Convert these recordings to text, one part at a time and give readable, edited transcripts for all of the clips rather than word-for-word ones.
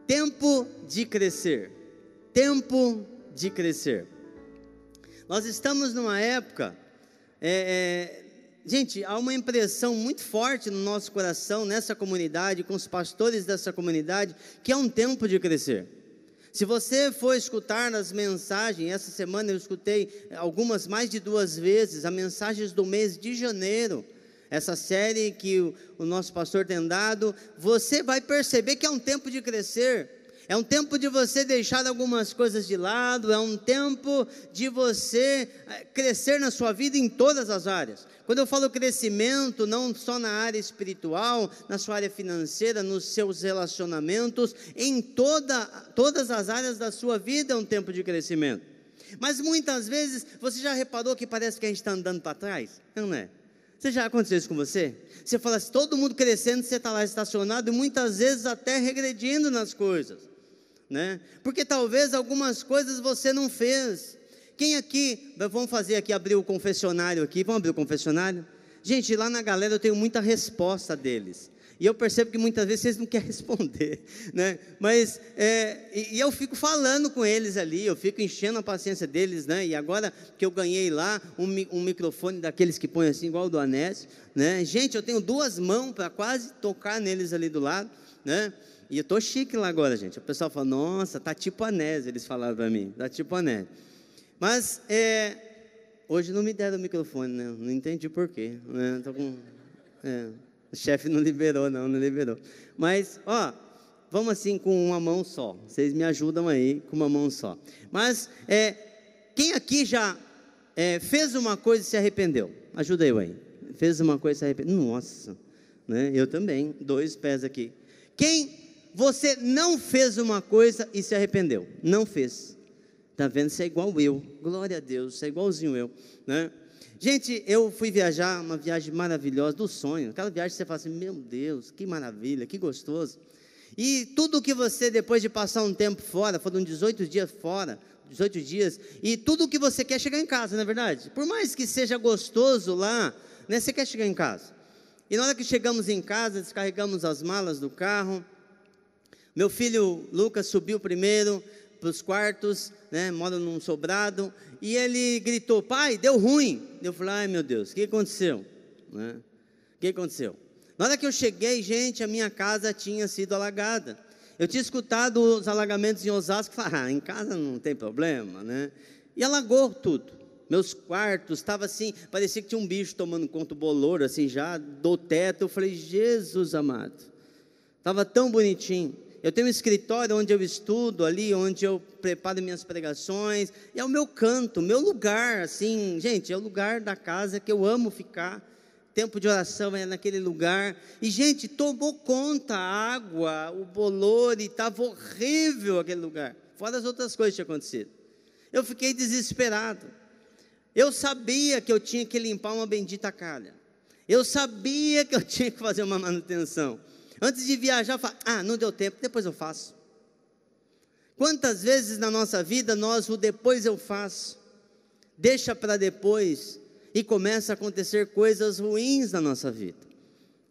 Tempo de crescer. Tempo de crescer. Nós estamos numa época, gente, há uma impressão muito forte no nosso coração, nessa comunidade, com os pastores dessa comunidade, que é um tempo de crescer. Se você for escutar as mensagens, essa semana eu escutei algumas, mais de 2 vezes, as mensagens do mês de janeiro, essa série que o nosso pastor tem dado, você vai perceber que é um tempo de crescer. É um tempo de você deixar algumas coisas de lado, é um tempo de você crescer na sua vida em todas as áreas. Quando eu falo crescimento, não só na área espiritual, na sua área financeira, nos seus relacionamentos, em todas as áreas da sua vida é um tempo de crescimento. Mas muitas vezes, você já reparou que parece que a gente está andando para trás? Não é? Você já aconteceu isso com você? Você fala assim, todo mundo crescendo, você está lá estacionado e muitas vezes até regredindo nas coisas, né? Porque talvez algumas coisas você não fez. Quem aqui, vamos fazer aqui, abrir o confessionário aqui, vamos abrir o confessionário? Gente, lá na galera eu tenho muita resposta deles, e eu percebo que muitas vezes vocês não querem responder, né? Mas, e eu fico falando com eles ali, eu fico enchendo a paciência deles, né? E agora que eu ganhei lá um microfone daqueles que põem assim, igual o do Anésio, né? Gente, eu tenho 2 mãos para quase tocar neles ali do lado, né? E eu estou chique lá agora, gente. O pessoal fala, nossa, tá tipo Anésio, eles falaram para mim, tá tipo Anésio. Mas, hoje não me deram o microfone, né? Não entendi por quê, né? Tô com... O chefe não liberou, não liberou. Mas, vamos assim com uma mão só. Vocês me ajudam aí com uma mão só. Mas, quem aqui já fez uma coisa e se arrependeu? Ajuda eu aí. Fez uma coisa e se arrependeu? Nossa, né? Eu também, 2 pés aqui. Quem você não fez uma coisa e se arrependeu? Não fez. Está vendo? Você é igual eu. Glória a Deus, você é igualzinho eu, né? Gente, eu fui viajar, uma viagem maravilhosa, do sonho. Aquela viagem que você fala assim, meu Deus, que maravilha, que gostoso. E tudo que você, depois de passar um tempo fora, foram 18 dias fora, 18 dias, e tudo que você quer é chegar em casa, não é verdade? Por mais que seja gostoso lá, né, você quer chegar em casa. E na hora que chegamos em casa, descarregamos as malas do carro. Meu filho Lucas subiu primeiro para os quartos, né, mora num sobrado, e ele gritou, pai, deu ruim. Eu falei, ai meu Deus, o que aconteceu? Né? O que aconteceu? Na hora que eu cheguei, gente, a minha casa tinha sido alagada. Eu tinha escutado os alagamentos em Osasco, falei, em casa não tem problema, né? E alagou tudo. Meus quartos, estava assim, parecia que tinha um bicho tomando conta, bolor, assim, já do teto. Eu falei, Jesus amado, estava tão bonitinho. Eu tenho um escritório onde eu estudo, ali onde eu preparo minhas pregações, e é o meu canto, meu lugar, assim, gente, é o lugar da casa que eu amo ficar, tempo de oração é naquele lugar, e gente, tomou conta a água, o bolor, e estava horrível aquele lugar, fora as outras coisas que tinham acontecido. Eu fiquei desesperado, eu sabia que eu tinha que limpar uma bendita calha, eu sabia que eu tinha que fazer uma manutenção. Antes de viajar, eu falo, não deu tempo, depois eu faço. Quantas vezes na nossa vida o depois eu faço, deixa para depois, e começa a acontecer coisas ruins na nossa vida,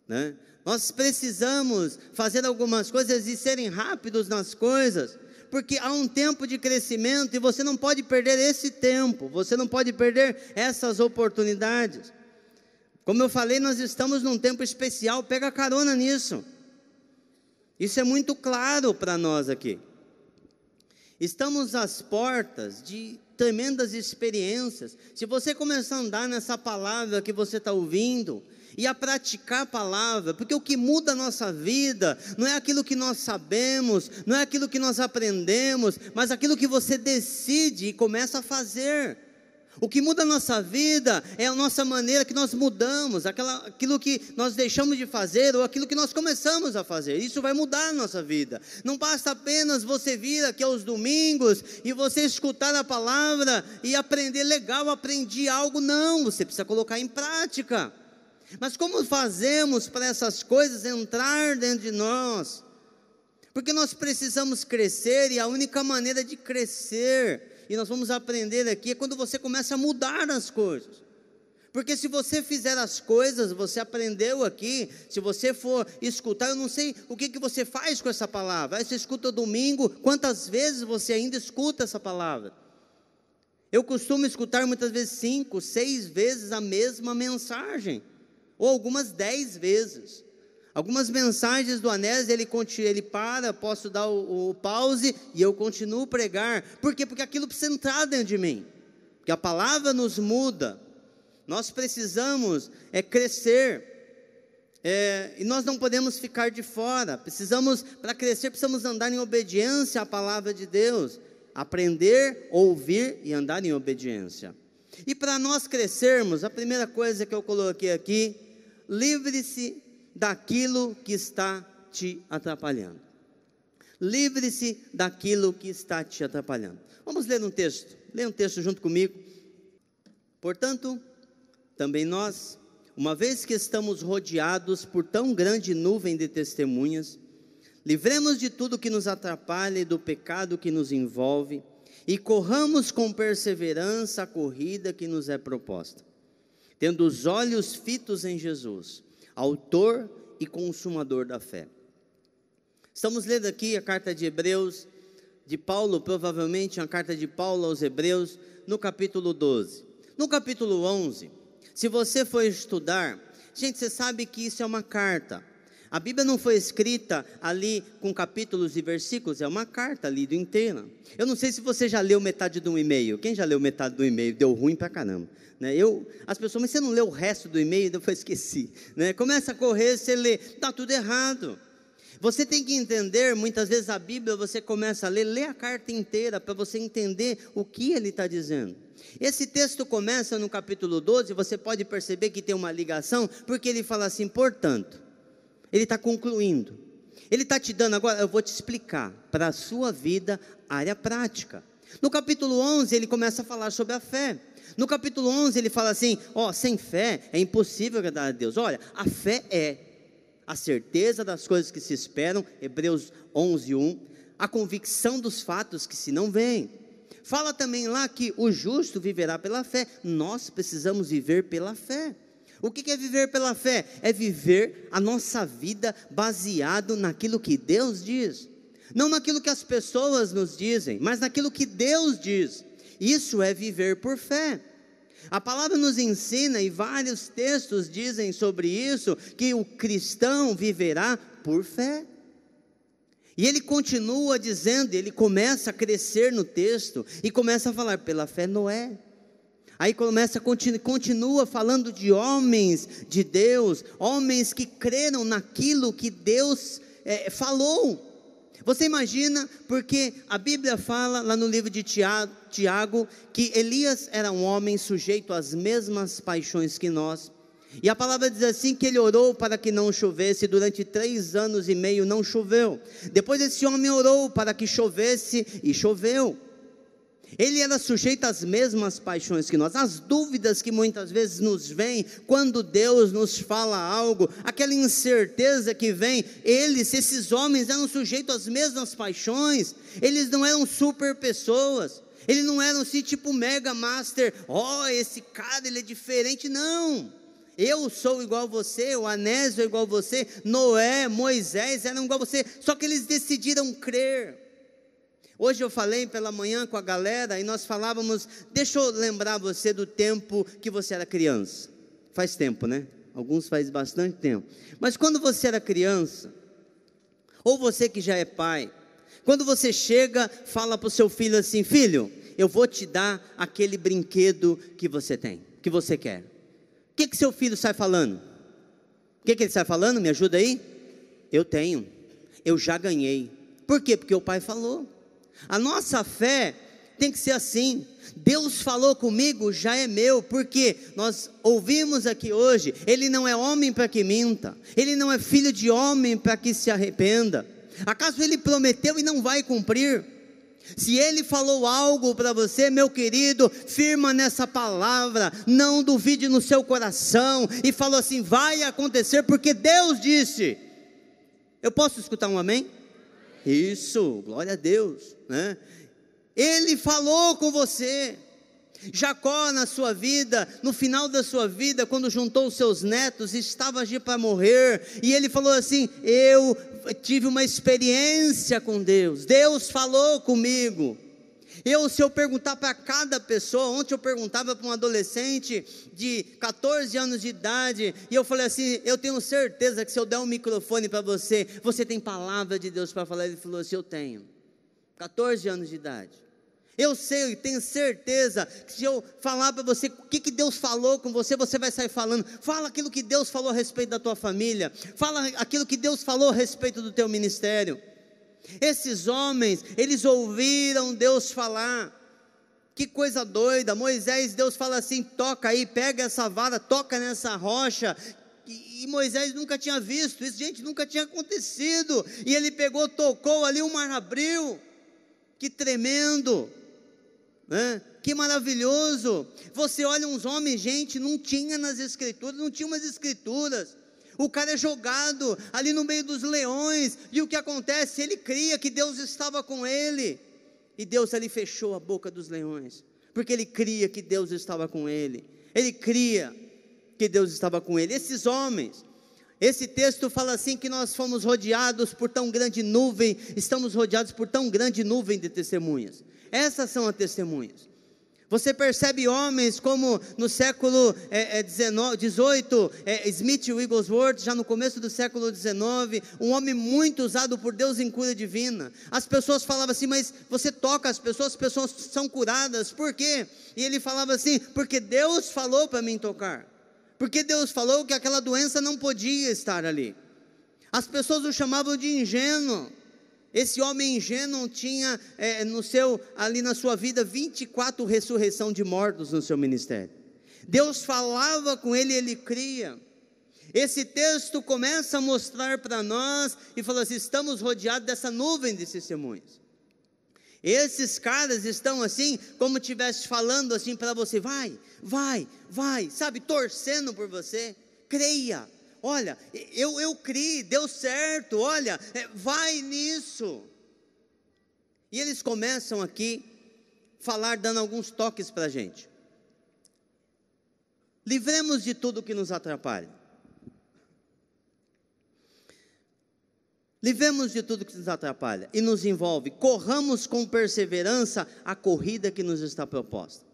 né? Nós precisamos fazer algumas coisas e serem rápidos nas coisas, porque há um tempo de crescimento, e você não pode perder esse tempo, você não pode perder essas oportunidades. Como eu falei, nós estamos num tempo especial, pega carona nisso. Isso é muito claro para nós aqui. Estamos às portas de tremendas experiências. Se você começar a andar nessa palavra que você está ouvindo, e a praticar a palavra, porque o que muda a nossa vida, não é aquilo que nós sabemos, não é aquilo que nós aprendemos, mas aquilo que você decide e começa a fazer. O que muda a nossa vida é a nossa maneira que nós mudamos, aquilo que nós deixamos de fazer, ou aquilo que nós começamos a fazer. Isso vai mudar a nossa vida. Não basta apenas você vir aqui aos domingos, e você escutar a palavra, e aprender, legal, aprendi algo. Não, você precisa colocar em prática. Mas como fazemos para essas coisas entrar dentro de nós? Porque nós precisamos crescer, e a única maneira de crescer, e nós vamos aprender aqui, é quando você começa a mudar as coisas. Porque se você fizer as coisas, você aprendeu aqui, se você for escutar, eu não sei o que você faz com essa palavra. Aí você escuta domingo, quantas vezes você ainda escuta essa palavra? Eu costumo escutar muitas vezes 5, 6 vezes a mesma mensagem, ou algumas 10 vezes. Algumas mensagens do Anésio, ele para, posso dar o pause, e eu continuo a pregar. Por quê? Porque aquilo precisa entrar dentro de mim, porque a palavra nos muda. Nós precisamos crescer, e nós não podemos ficar de fora. Para crescer, precisamos andar em obediência à palavra de Deus, aprender, ouvir e andar em obediência. E para nós crescermos, a primeira coisa que eu coloquei aqui: livre-se daquilo que está te atrapalhando. Livre-se daquilo que está te atrapalhando. Vamos ler um texto. Leia um texto junto comigo. Portanto, também nós, uma vez que estamos rodeados por tão grande nuvem de testemunhas, livremos de tudo que nos atrapalha e do pecado que nos envolve, e corramos com perseverança a corrida que nos é proposta, tendo os olhos fitos em Jesus, autor e consumador da fé. Estamos lendo aqui a carta de Hebreus, de Paulo, provavelmente a carta de Paulo aos Hebreus, no capítulo 12. No capítulo 11, se você for estudar, gente, você sabe que isso é uma carta. A Bíblia não foi escrita ali com capítulos e versículos, é uma carta lida inteira. Eu não sei se você já leu metade de um e-mail. Quem já leu metade do e-mail? Deu ruim pra caramba, né? As pessoas, mas você não leu o resto do e-mail? Eu esqueci, né? Começa a correr, você lê, está tudo errado. Você tem que entender, muitas vezes a Bíblia, você começa a ler, lê a carta inteira, para você entender o que ele está dizendo. Esse texto começa no capítulo 12, você pode perceber que tem uma ligação, porque ele fala assim: portanto, ele está concluindo, ele está te dando agora, eu vou te explicar, para a sua vida, área prática. No capítulo 11, ele começa a falar sobre a fé. No capítulo 11, ele fala assim: sem fé é impossível agradar a Deus. Olha, a fé é a certeza das coisas que se esperam, Hebreus 11, 1, a convicção dos fatos que se não veem. Fala também lá que o justo viverá pela fé. Nós precisamos viver pela fé. O que é viver pela fé? É viver a nossa vida baseado naquilo que Deus diz, não naquilo que as pessoas nos dizem, mas naquilo que Deus diz. Isso é viver por fé. A palavra nos ensina, e vários textos dizem sobre isso, que o cristão viverá por fé. E ele continua dizendo, ele começa a crescer no texto, e começa a falar, pela fé Noé. Aí continua falando de homens de Deus, homens que creram naquilo que Deus falou. Você imagina, porque a Bíblia fala lá no livro de Tiago, que Elias era um homem sujeito às mesmas paixões que nós, e a palavra diz assim, que ele orou para que não chovesse, durante 3 anos e meio não choveu. Depois esse homem orou para que chovesse, e choveu. Ele era sujeito às mesmas paixões que nós. As dúvidas que muitas vezes nos vêm quando Deus nos fala algo, aquela incerteza que vem, esses homens eram sujeitos às mesmas paixões. Eles não eram super pessoas, eles não eram assim tipo mega master, esse cara ele é diferente, não. Eu sou igual a você, o Anésio é igual a você, Noé, Moisés eram igual a você, só que eles decidiram crer. Hoje eu falei pela manhã com a galera, e nós falávamos, deixa eu lembrar você do tempo que você era criança. Faz tempo, né? Alguns faz bastante tempo. Mas quando você era criança, ou você que já é pai, quando você chega, fala para o seu filho assim: filho, eu vou te dar aquele brinquedo que você tem, que você quer. O que seu filho sai falando? O que ele sai falando? Me ajuda aí? Eu tenho, eu já ganhei. Por quê? Porque o pai falou. A nossa fé tem que ser assim: Deus falou comigo, já é meu, porque nós ouvimos aqui hoje, Ele não é homem para que minta, Ele não é filho de homem para que se arrependa. Acaso Ele prometeu e não vai cumprir? Se Ele falou algo para você, meu querido, firma nessa palavra, não duvide no seu coração, e falou assim, vai acontecer, porque Deus disse. Eu posso escutar um amém? Isso, glória a Deus, né? Ele falou com você. Jacó, na sua vida, no final da sua vida, quando juntou os seus netos, estava ali para morrer, e ele falou assim: eu tive uma experiência com Deus, Deus falou comigo. Se eu perguntar para cada pessoa, ontem eu perguntava para um adolescente de 14 anos de idade, e eu falei assim: eu tenho certeza que se eu der um microfone para você, você tem palavra de Deus para falar? Ele falou assim: eu tenho, 14 anos de idade. Eu sei, tenho certeza que se eu falar para você o que Deus falou com você, você vai sair falando. Fala aquilo que Deus falou a respeito da tua família, fala aquilo que Deus falou a respeito do teu ministério. Esses homens, eles ouviram Deus falar. Que coisa doida. Moisés, Deus fala assim: toca aí, pega essa vara, toca nessa rocha. E Moisés nunca tinha visto isso, gente, nunca tinha acontecido. E ele pegou, tocou ali, o mar abriu. Que tremendo, né? Que maravilhoso. Você olha uns homens, gente, não tinha nas escrituras, não tinha umas escrituras. O cara é jogado ali no meio dos leões, e o que acontece? Ele cria que Deus estava com ele, e Deus ali fechou a boca dos leões, porque ele cria que Deus estava com ele, ele cria que Deus estava com ele. Esses homens, esse texto fala assim, que nós fomos rodeados por tão grande nuvem, estamos rodeados por tão grande nuvem de testemunhas. Essas são as testemunhas. Você percebe homens como no século 18, Smith Wigglesworth, já no começo do século 19, um homem muito usado por Deus em cura divina. As pessoas falavam assim: mas você toca as pessoas são curadas, por quê? E ele falava assim: porque Deus falou para mim tocar, porque Deus falou que aquela doença não podia estar ali. As pessoas o chamavam de ingênuo. Esse homem ingênuo tinha ali na sua vida 24 ressurreição de mortos no seu ministério. Deus falava com ele, ele cria. Esse texto começa a mostrar para nós e fala assim: estamos rodeados dessa nuvem de testemunhas. Esses caras estão assim, como estivesse falando assim para você: vai, sabe, torcendo por você. Creia. Olha, eu criei, deu certo, olha, vai nisso. E eles começam aqui falar, dando alguns toques para a gente. Livremos de tudo que nos atrapalha. Livremos de tudo que nos atrapalha e nos envolve. Corramos com perseverança a corrida que nos está proposta.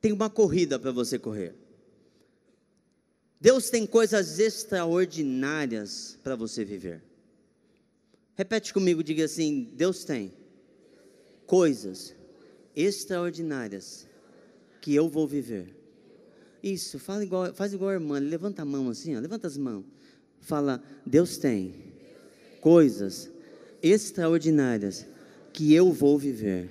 Tem uma corrida para você correr. Deus tem coisas extraordinárias para você viver. Repete comigo, diga assim: Deus tem coisas extraordinárias que eu vou viver. Isso, faz igual a irmã, levanta a mão assim, levanta as mãos. Fala: Deus tem coisas extraordinárias que eu vou viver.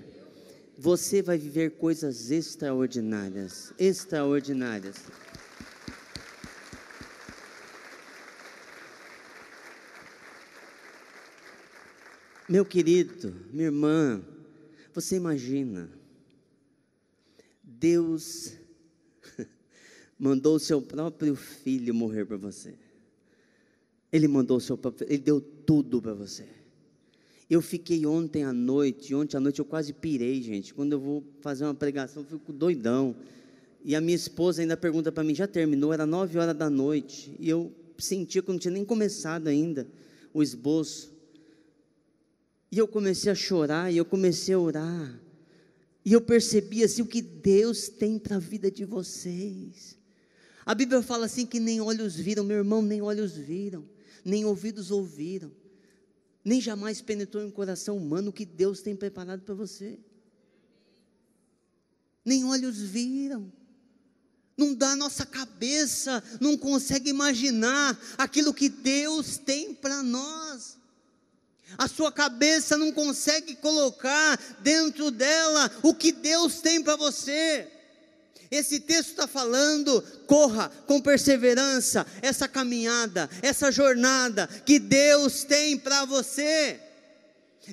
Você vai viver coisas extraordinárias, extraordinárias. Meu querido, minha irmã, você imagina, Deus mandou o seu próprio filho morrer por você. Ele mandou o seu próprio, ele deu tudo para você. Eu fiquei ontem à noite eu quase pirei, gente. Quando eu vou fazer uma pregação, eu fico doidão. E a minha esposa ainda pergunta para mim: já terminou? Era 9 horas da noite. E eu sentia que eu não tinha nem começado ainda o esboço. E eu comecei a chorar, e eu comecei a orar, e eu percebi assim o que Deus tem para a vida de vocês. A Bíblia fala assim que nem olhos viram, meu irmão, nem olhos viram, nem ouvidos ouviram, nem jamais penetrou em um coração humano o que Deus tem preparado para você. Nem olhos viram. Não dá, nossa cabeça não consegue imaginar aquilo que Deus tem para nós. A sua cabeça não consegue colocar dentro dela o que Deus tem para você. Esse texto está falando: corra com perseverança essa caminhada, essa jornada que Deus tem para você.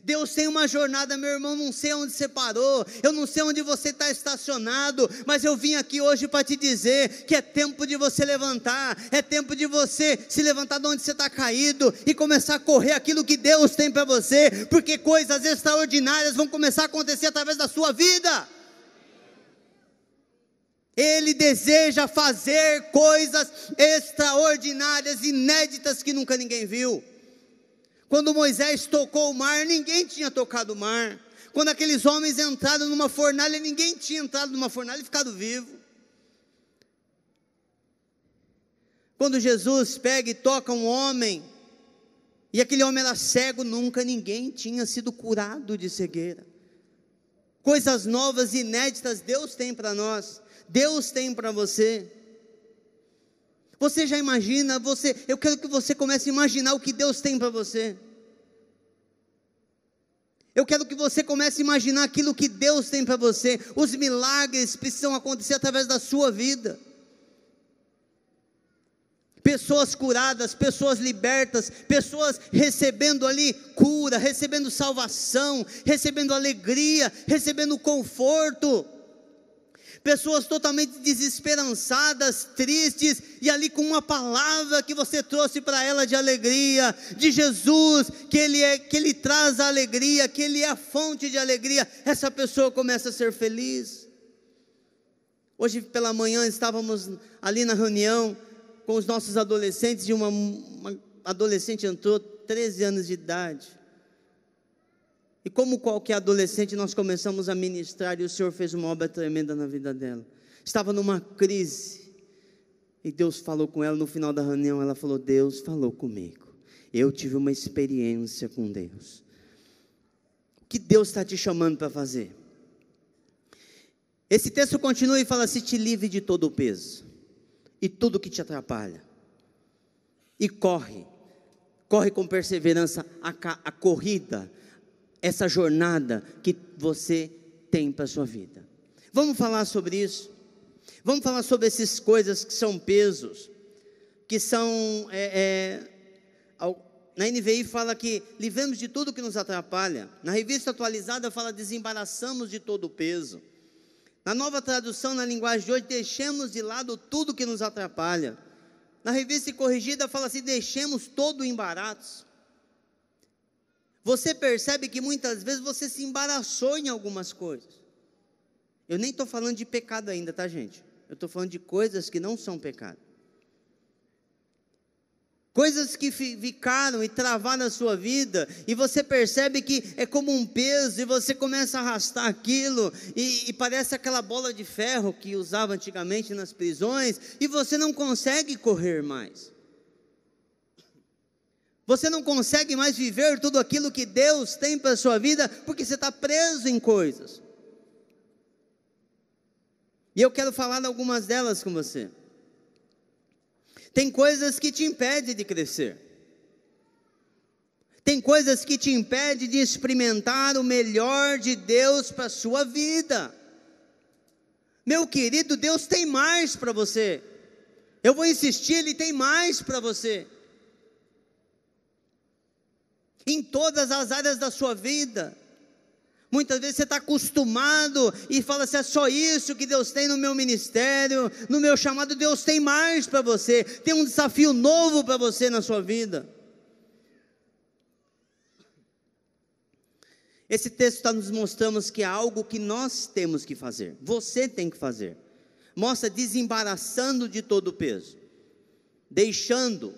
Deus tem uma jornada, meu irmão. Não sei onde você parou, eu não sei onde você está estacionado, mas eu vim aqui hoje para te dizer que é tempo de você levantar, é tempo de você se levantar de onde você está caído e começar a correr aquilo que Deus tem para você, porque coisas extraordinárias vão começar a acontecer através da sua vida. Ele deseja fazer coisas extraordinárias, inéditas, que nunca ninguém viu. Quando Moisés tocou o mar, ninguém tinha tocado o mar. Quando aqueles homens entraram numa fornalha, ninguém tinha entrado numa fornalha e ficado vivo. Quando Jesus pega e toca um homem, e aquele homem era cego, nunca ninguém tinha sido curado de cegueira. Coisas novas e inéditas Deus tem para nós, Deus tem para você. Você já imagina, eu quero que você comece a imaginar o que Deus tem para você. Eu quero que você comece a imaginar aquilo que Deus tem para você. Os milagres precisam acontecer através da sua vida. Pessoas curadas, pessoas libertas, pessoas recebendo ali cura, recebendo salvação, recebendo alegria, recebendo conforto. Pessoas totalmente desesperançadas, tristes, e ali com uma palavra que você trouxe para ela de alegria, de Jesus, que Ele traz a alegria, que Ele é a fonte de alegria, essa pessoa começa a ser feliz. Hoje pela manhã estávamos ali na reunião com os nossos adolescentes, e uma adolescente entrou, 13 anos de idade, e como qualquer adolescente, nós começamos a ministrar, e o Senhor fez uma obra tremenda na vida dela. Estava numa crise, e Deus falou com ela. No final da reunião ela falou: Deus falou comigo, eu tive uma experiência com Deus. O que Deus está te chamando para fazer? Esse texto continua e fala assim: te livre de todo o peso, e tudo que te atrapalha, e corre com perseverança a corrida, essa jornada que você tem para a sua vida. Vamos falar sobre isso, vamos falar sobre essas coisas que são pesos, que são, na NVI fala que livramos de tudo que nos atrapalha, na Revista Atualizada fala desembaraçamos de todo o peso, na Nova Tradução, na linguagem de hoje, deixemos de lado tudo que nos atrapalha, na Revista Corrigida fala assim: deixemos todo o embaraço. Você percebe que muitas vezes você se embaraçou em algumas coisas. Eu nem estou falando de pecado ainda, tá, gente? Eu estou falando de coisas que não são pecado. Coisas que ficaram e travaram a sua vida, e você percebe que é como um peso, e você começa a arrastar aquilo, e parece aquela bola de ferro que usava antigamente nas prisões, e você não consegue correr mais. Você não consegue mais viver tudo aquilo que Deus tem para a sua vida, porque você está preso em coisas. E eu quero falar de algumas delas com você. Tem coisas que te impedem de crescer. Tem coisas que te impedem de experimentar o melhor de Deus para a sua vida. Meu querido, Deus tem mais para você. Eu vou insistir, Ele tem mais para você. Em todas as áreas da sua vida. Muitas vezes você está acostumado e fala assim: é só isso que Deus tem no meu ministério, no meu chamado. Deus tem mais para você, tem um desafio novo para você na sua vida. Esse texto está nos mostrando que é algo que nós temos que fazer, você tem que fazer. Mostra desembaraçando de todo o peso, deixando,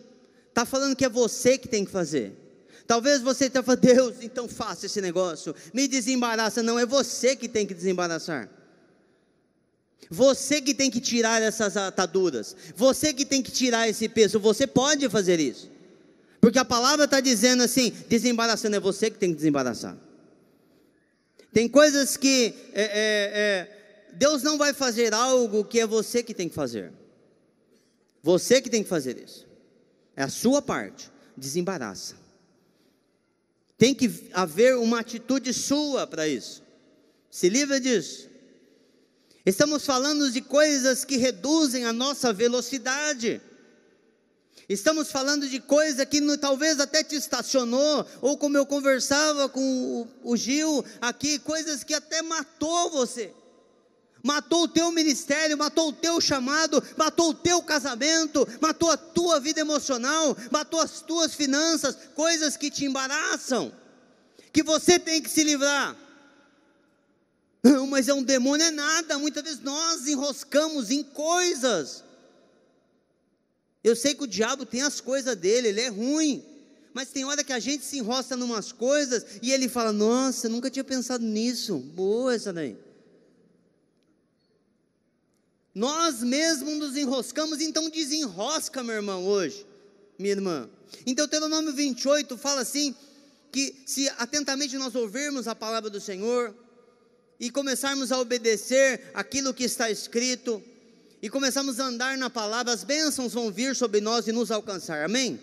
está falando que é você que tem que fazer. Talvez você está falando: Deus, então faça esse negócio, me desembaraça. Não, é você que tem que desembaraçar. Você que tem que tirar essas ataduras, você que tem que tirar esse peso. Você pode fazer isso, porque a palavra está dizendo assim: desembaraçando, é você que tem que desembaraçar. Tem coisas que Deus não vai fazer algo que é você que tem que fazer. Você que tem que fazer isso, é a sua parte. Desembaraça. Tem que haver uma atitude sua para isso. Se livra disso. Estamos falando de coisas que reduzem a nossa velocidade. Estamos falando de coisa que talvez até te estacionou, ou como eu conversava com o Gil aqui, coisas que até matou você. Matou o teu ministério, matou o teu chamado, matou o teu casamento, matou a tua vida emocional, matou as tuas finanças, coisas que te embaraçam, que você tem que se livrar. Não, mas é um demônio, é nada. Muitas vezes nós enroscamos em coisas. Eu sei que o diabo tem as coisas dele, ele é ruim. Mas tem hora que a gente se enrosca em umas coisas e ele fala: nossa, nunca tinha pensado nisso. Boa essa daí. Nós mesmos nos enroscamos, então desenrosca, meu irmão, hoje, minha irmã. Então, Deuteronômio 28 fala assim, que se atentamente nós ouvirmos a palavra do Senhor, e começarmos a obedecer aquilo que está escrito, e começarmos a andar na palavra, as bênçãos vão vir sobre nós e nos alcançar, amém?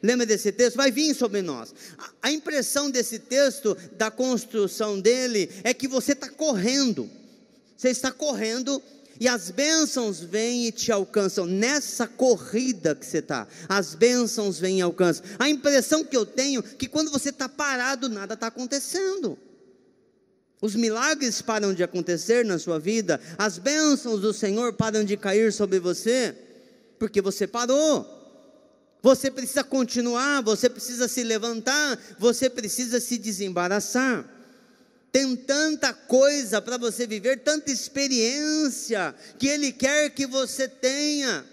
Lembra desse texto? Vai vir sobre nós. A impressão desse texto, da construção dele, é que você está correndo, você está correndo, e as bênçãos vêm e te alcançam. Nessa corrida que você está, as bênçãos vêm e alcançam. A impressão que eu tenho, que quando você está parado, nada está acontecendo. Os milagres param de acontecer na sua vida, as bênçãos do Senhor param de cair sobre você, porque você parou. Você precisa continuar, você precisa se levantar, você precisa se desembaraçar. Tem tanta coisa para você viver, tanta experiência que Ele quer que você tenha.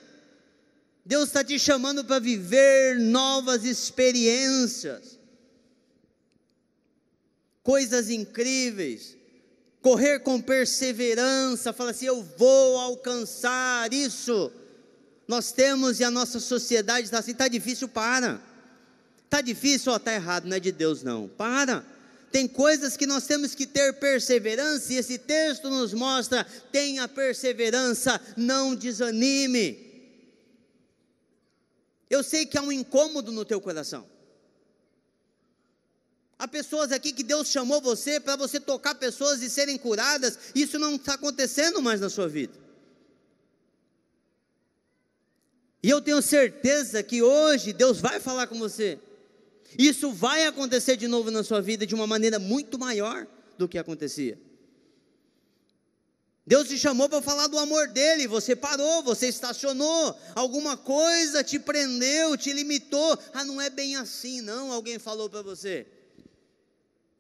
Deus está te chamando para viver novas experiências, coisas incríveis, correr com perseverança, fala assim: eu vou alcançar isso. Nós temos, e a nossa sociedade está assim: está difícil, para. Está difícil, está errado, não é de Deus não, para. Tem coisas que nós temos que ter perseverança, e esse texto nos mostra: tenha perseverança, não desanime. Eu sei que há um incômodo no teu coração. Há pessoas aqui que Deus chamou você para você tocar pessoas e serem curadas, isso não está acontecendo mais na sua vida. E eu tenho certeza que hoje Deus vai falar com você. Isso vai acontecer de novo na sua vida de uma maneira muito maior do que acontecia. Deus te chamou para falar do amor dele, você parou, você estacionou, alguma coisa te prendeu, te limitou. Ah, não é bem assim não, alguém falou para você.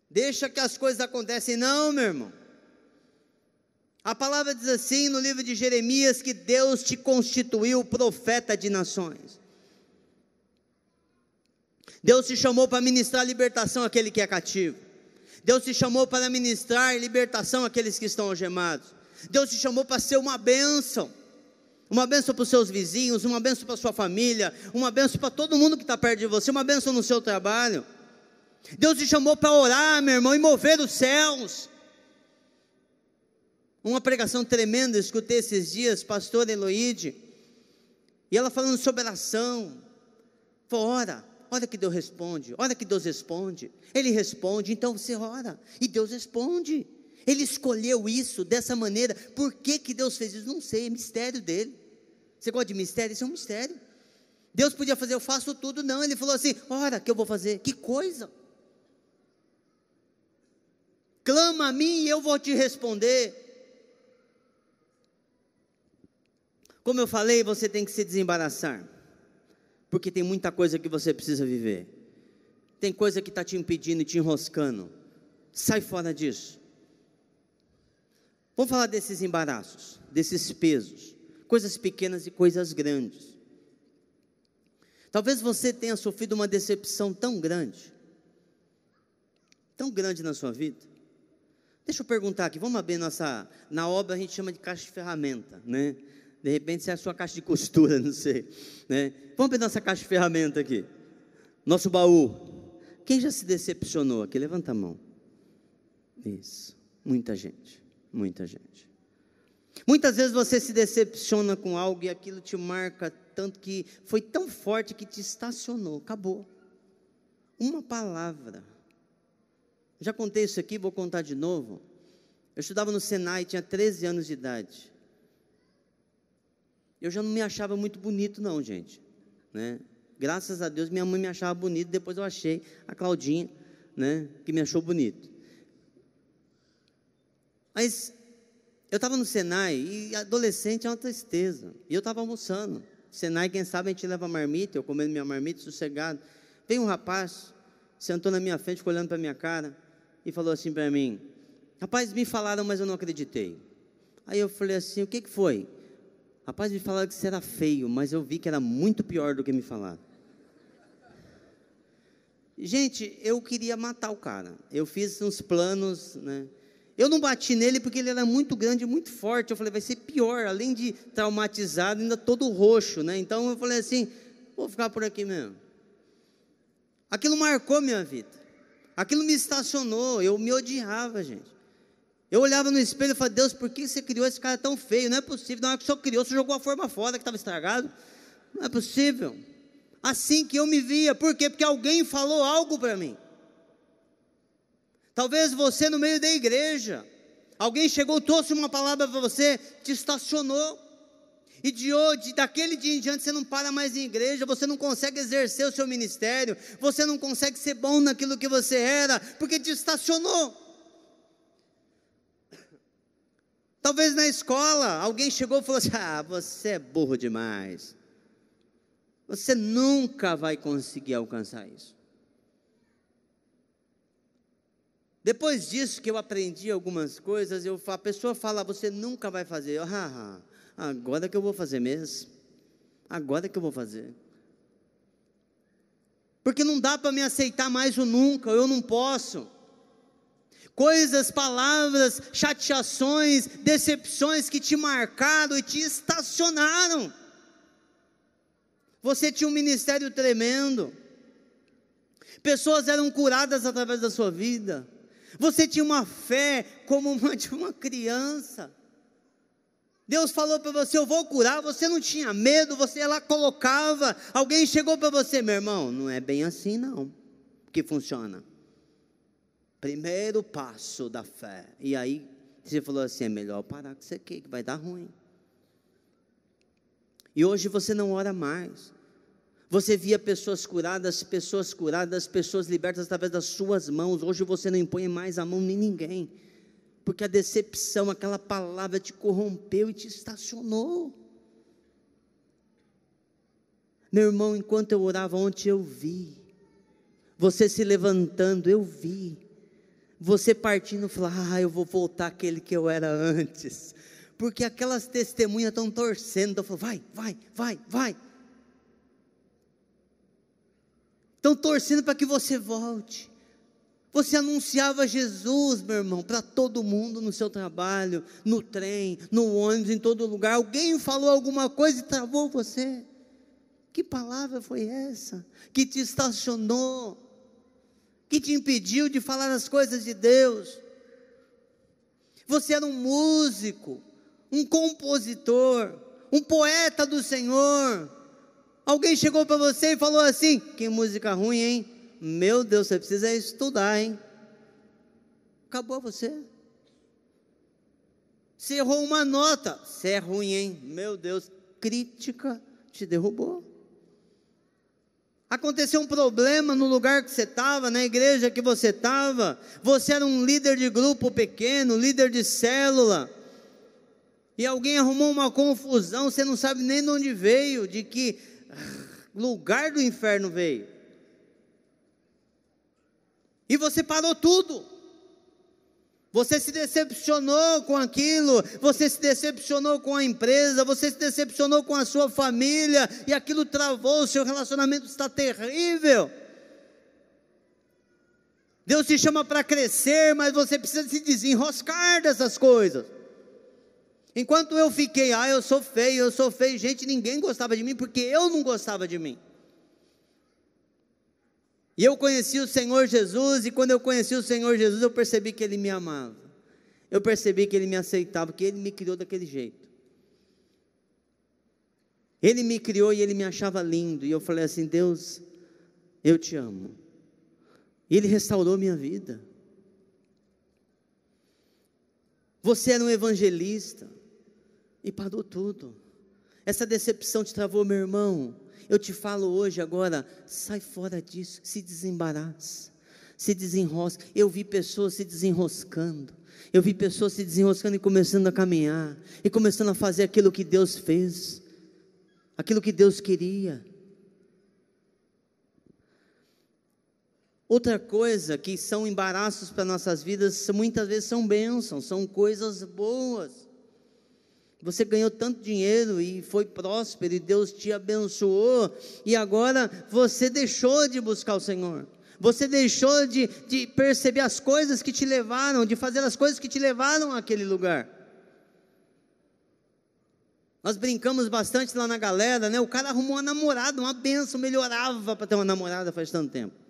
Deixa que as coisas acontecem. Não, meu irmão. A palavra diz assim no livro de Jeremias, que Deus te constituiu profeta de nações. Deus te chamou para ministrar libertação àquele que é cativo. Deus te chamou para ministrar libertação àqueles que estão algemados. Deus te chamou para ser uma bênção para os seus vizinhos, uma bênção para a sua família, uma bênção para todo mundo que está perto de você, uma bênção no seu trabalho. Deus te chamou para orar, meu irmão, e mover os céus. Uma pregação tremenda, eu escutei esses dias, pastor Eloide, e ela falando sobre oração. Falou: ora que Deus responde, ora que Deus responde. Ele responde, então você ora, e Deus responde. Ele escolheu isso dessa maneira. Por que que Deus fez isso? Não sei, é mistério dele. Você gosta de mistério? Isso é um mistério. Deus podia fazer: eu faço tudo. Não, ele falou assim: ora que eu vou fazer. Que coisa! Clama a mim e eu vou te responder. Como eu falei, você tem que se desembaraçar, porque tem muita coisa que você precisa viver. Tem coisa que está te impedindo e te enroscando. Sai fora disso. Vamos falar desses embaraços, desses pesos, coisas pequenas e coisas grandes. Talvez você tenha sofrido uma decepção tão grande na sua vida. Deixa eu perguntar aqui, vamos abrir na obra a gente chama de caixa de ferramenta, né? De repente isso é a sua caixa de costura, não sei, né? Vamos abrir nossa caixa de ferramenta aqui, nosso baú. Quem já se decepcionou aqui? Levanta a mão. Isso, muita gente. Muitas vezes você se decepciona com algo e aquilo te marca tanto, que foi tão forte que te estacionou, acabou. Uma palavra. Já contei isso aqui, vou contar de novo. Eu estudava no Senai, tinha 13 anos de idade. Eu já não me achava muito bonito não, gente, né? Graças a Deus minha mãe me achava bonito, depois eu achei a Claudinha, né, que me achou bonito. Mas eu estava no Senai, e adolescente é uma tristeza, e eu estava almoçando. Senai, quem sabe a gente leva marmita, eu comendo minha marmita, sossegado. Veio um rapaz, sentou na minha frente, ficou olhando para a minha cara, e falou assim para mim: Rapaz, me falaram, mas eu não acreditei. Aí eu falei assim, o que foi? Rapaz, me falaram que você era feio, mas eu vi que era muito pior do que me falaram. Gente, eu queria matar o cara. Eu fiz uns planos, né? Eu não bati nele porque ele era muito grande, muito forte. Eu falei, vai ser pior, além de traumatizado, ainda todo roxo, né? Então eu falei assim, vou ficar por aqui mesmo. Aquilo marcou minha vida. Aquilo me estacionou, eu me odiava, gente. Eu olhava no espelho e falava, Deus, por que você criou esse cara tão feio? Não é possível, na hora que o Senhor criou, você jogou a forma fora que estava estragado. Não é possível. Assim que eu me via, por quê? Porque alguém falou algo para mim. Talvez você no meio da igreja, alguém chegou, trouxe uma palavra para você, te estacionou, e de hoje, daquele dia em diante, você não para mais em igreja, você não consegue exercer o seu ministério, você não consegue ser bom naquilo que você era, porque te estacionou. Talvez na escola, alguém chegou e falou assim, você é burro demais, você nunca vai conseguir alcançar isso. Depois disso que eu aprendi algumas coisas, a pessoa fala, você nunca vai fazer. Agora que eu vou fazer mesmo. Agora que eu vou fazer. Porque não dá para me aceitar mais o nunca, eu não posso. Coisas, palavras, chateações, decepções que te marcaram e te estacionaram. Você tinha um ministério tremendo. Pessoas eram curadas através da sua vida. Você tinha uma fé como uma de uma criança. Deus falou para você, eu vou curar, você não tinha medo, você ia lá, colocava. Alguém chegou para você, meu irmão, não é bem assim não, que funciona. Primeiro passo da fé. E aí, você falou assim, é melhor parar com isso aqui, que vai dar ruim. E hoje você não ora mais. Você via pessoas curadas, pessoas libertas através das suas mãos. Hoje você não impõe mais a mão em ninguém, porque a decepção, aquela palavra te corrompeu e te estacionou. Meu irmão, enquanto eu orava ontem, eu vi você se levantando, eu vi você partindo e falar, eu vou voltar àquele que eu era antes, porque aquelas testemunhas estão torcendo, eu falo, vai, estão torcendo para que você volte. Você anunciava Jesus, meu irmão, para todo mundo, no seu trabalho, no trem, no ônibus, em todo lugar. Alguém falou alguma coisa e travou você. Que palavra foi essa? Que te estacionou, que te impediu de falar as coisas de Deus. Você era um músico, um compositor, um poeta do Senhor. Alguém chegou para você e falou assim, que música ruim, hein? Meu Deus, você precisa estudar, hein? Acabou você. Você errou uma nota, você é ruim, hein? Meu Deus, crítica te derrubou. Aconteceu um problema no lugar que você estava, na igreja que você estava. Você era um líder de grupo pequeno, líder de célula. E alguém arrumou uma confusão, você não sabe nem de onde veio, de que lugar do inferno veio. E você parou tudo. Você se decepcionou com aquilo, você se decepcionou com a empresa, você se decepcionou com a sua família, e aquilo travou, o seu relacionamento está terrível. Deus te chama para crescer, mas você precisa se desenroscar dessas coisas. Enquanto eu fiquei, eu sou feio, gente, ninguém gostava de mim, porque eu não gostava de mim. E eu conheci o Senhor Jesus, e quando eu conheci o Senhor Jesus, eu percebi que Ele me amava, eu percebi que Ele me aceitava, que Ele me criou daquele jeito. Ele me criou e Ele me achava lindo, e eu falei assim, Deus, eu te amo. E Ele restaurou minha vida. Você era um evangelista, e parou tudo. Essa decepção te travou, meu irmão. Eu te falo hoje, agora, sai fora disso, se desembaraça, se desenrosca. Eu vi pessoas se desenroscando, e começando a caminhar, e começando a fazer aquilo que Deus fez, aquilo que Deus queria. Outra coisa que são embaraços para nossas vidas, muitas vezes são bênçãos, são coisas boas. Você ganhou tanto dinheiro e foi próspero e Deus te abençoou, e agora você deixou de buscar o Senhor. Você deixou de perceber as coisas que te levaram, de fazer as coisas que te levaram àquele lugar. Nós brincamos bastante lá na galera, né? O cara arrumou uma namorada, uma bênção, melhorava para ter uma namorada faz tanto tempo.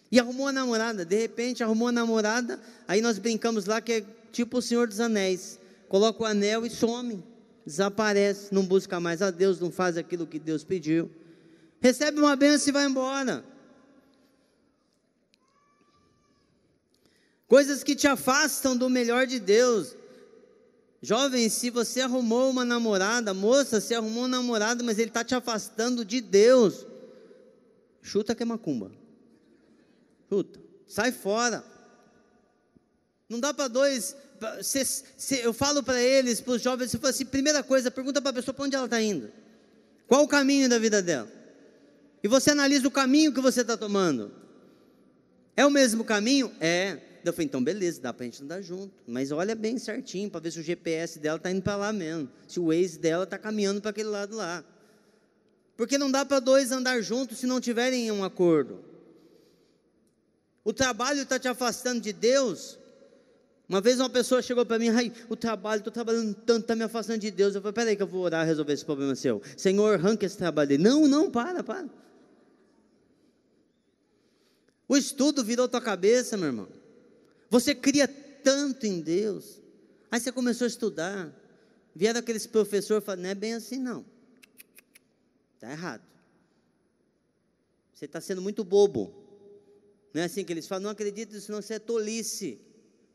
E arrumou uma namorada, de repente arrumou uma namorada, aí nós brincamos lá que é tipo o Senhor dos Anéis. Coloca o anel e some, desaparece, não busca mais a Deus, não faz aquilo que Deus pediu. Recebe uma bênção e vai embora. Coisas que te afastam do melhor de Deus. Jovem, se você arrumou uma namorada, moça, se arrumou um namorado, mas ele está te afastando de Deus, chuta que é macumba. Chuta, sai fora. Não dá para dois. Eu falo para eles, para os jovens, se for assim, primeira coisa, pergunta para a pessoa para onde ela está indo. Qual o caminho da vida dela? E você analisa o caminho que você está tomando. É o mesmo caminho? É. Eu falei, então beleza, dá para a gente andar junto, mas olha bem certinho, para ver se o GPS dela está indo para lá mesmo, se o Waze dela está caminhando para aquele lado lá, porque não dá para dois andar juntos se não tiverem um acordo. O trabalho está te afastando de Deus. Uma vez uma pessoa chegou para mim, o trabalho, estou trabalhando tanto, está me afastando de Deus. Eu falei, peraí que eu vou orar e resolver esse problema seu. Senhor, arranca esse trabalho dele. Não, para. O estudo virou tua cabeça, meu irmão. Você cria tanto em Deus, aí você começou a estudar, vieram aqueles professores e falaram, não é bem assim não, está errado, você está sendo muito bobo, não é assim que eles falam, não acredito, senão você é tolice.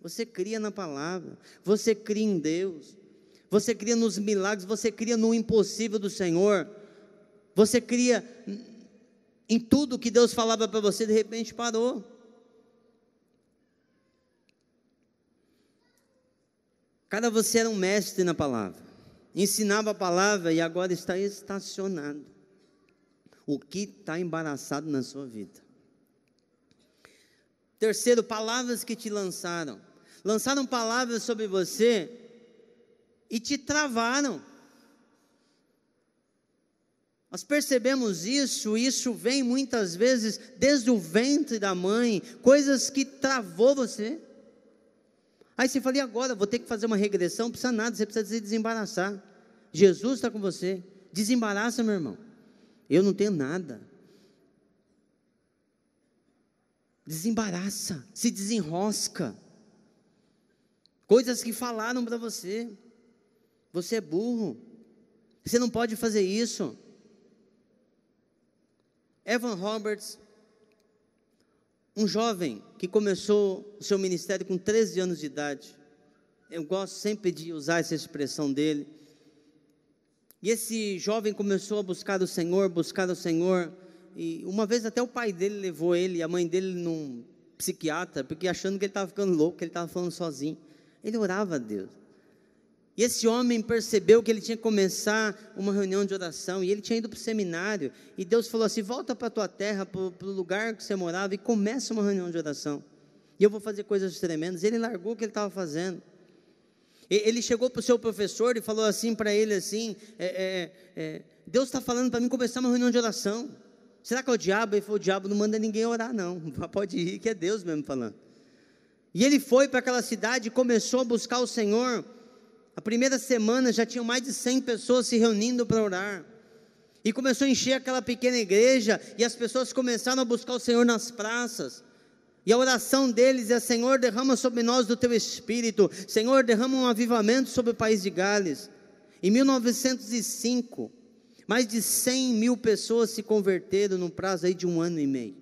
Você cria na palavra, você cria em Deus, você cria nos milagres, você cria no impossível do Senhor, você cria em tudo que Deus falava para você, de repente parou. Cara, você era um mestre na palavra, ensinava a palavra e agora está estacionado. O que está embaraçado na sua vida? Terceiro, palavras que te lançaram palavras sobre você e te travaram. Nós percebemos isso vem muitas vezes desde o ventre da mãe, coisas que travou você. Aí você fala, e agora? Vou ter que fazer uma regressão? Não precisa nada, você precisa se desembaraçar. Jesus está com você, desembaraça, meu irmão. Eu não tenho nada. Desembaraça, se desenrosca. Coisas que falaram para você. Você é burro, você não pode fazer isso. Evan Roberts, um jovem que começou o seu ministério com 13 anos de idade. Eu gosto sempre de usar essa expressão dele. E esse jovem começou a buscar o Senhor, e uma vez até o pai dele levou ele, e a mãe dele num psiquiatra, porque achando que ele estava ficando louco, que ele estava falando sozinho. Ele orava a Deus. E esse homem percebeu que ele tinha que começar uma reunião de oração, e ele tinha ido para o seminário, e Deus falou assim, volta para a tua terra, para o lugar que você morava, e começa uma reunião de oração, e eu vou fazer coisas tremendas. Ele largou o que ele estava fazendo. Ele chegou para o seu professor e falou assim para ele assim, Deus está falando para mim começar uma reunião de oração. Será que é o diabo? Ele falou, o diabo não manda ninguém orar não, pode ir que é Deus mesmo falando. E ele foi para aquela cidade e começou a buscar o Senhor. A primeira semana já tinham mais de 100 pessoas se reunindo para orar, e começou a encher aquela pequena igreja, e as pessoas começaram a buscar o Senhor nas praças, e a oração deles é, Senhor, derrama sobre nós do Teu Espírito, Senhor, derrama um avivamento sobre o país de Gales. Em 1905, mais de 100 mil pessoas se converteram no prazo aí de 1 ano e meio.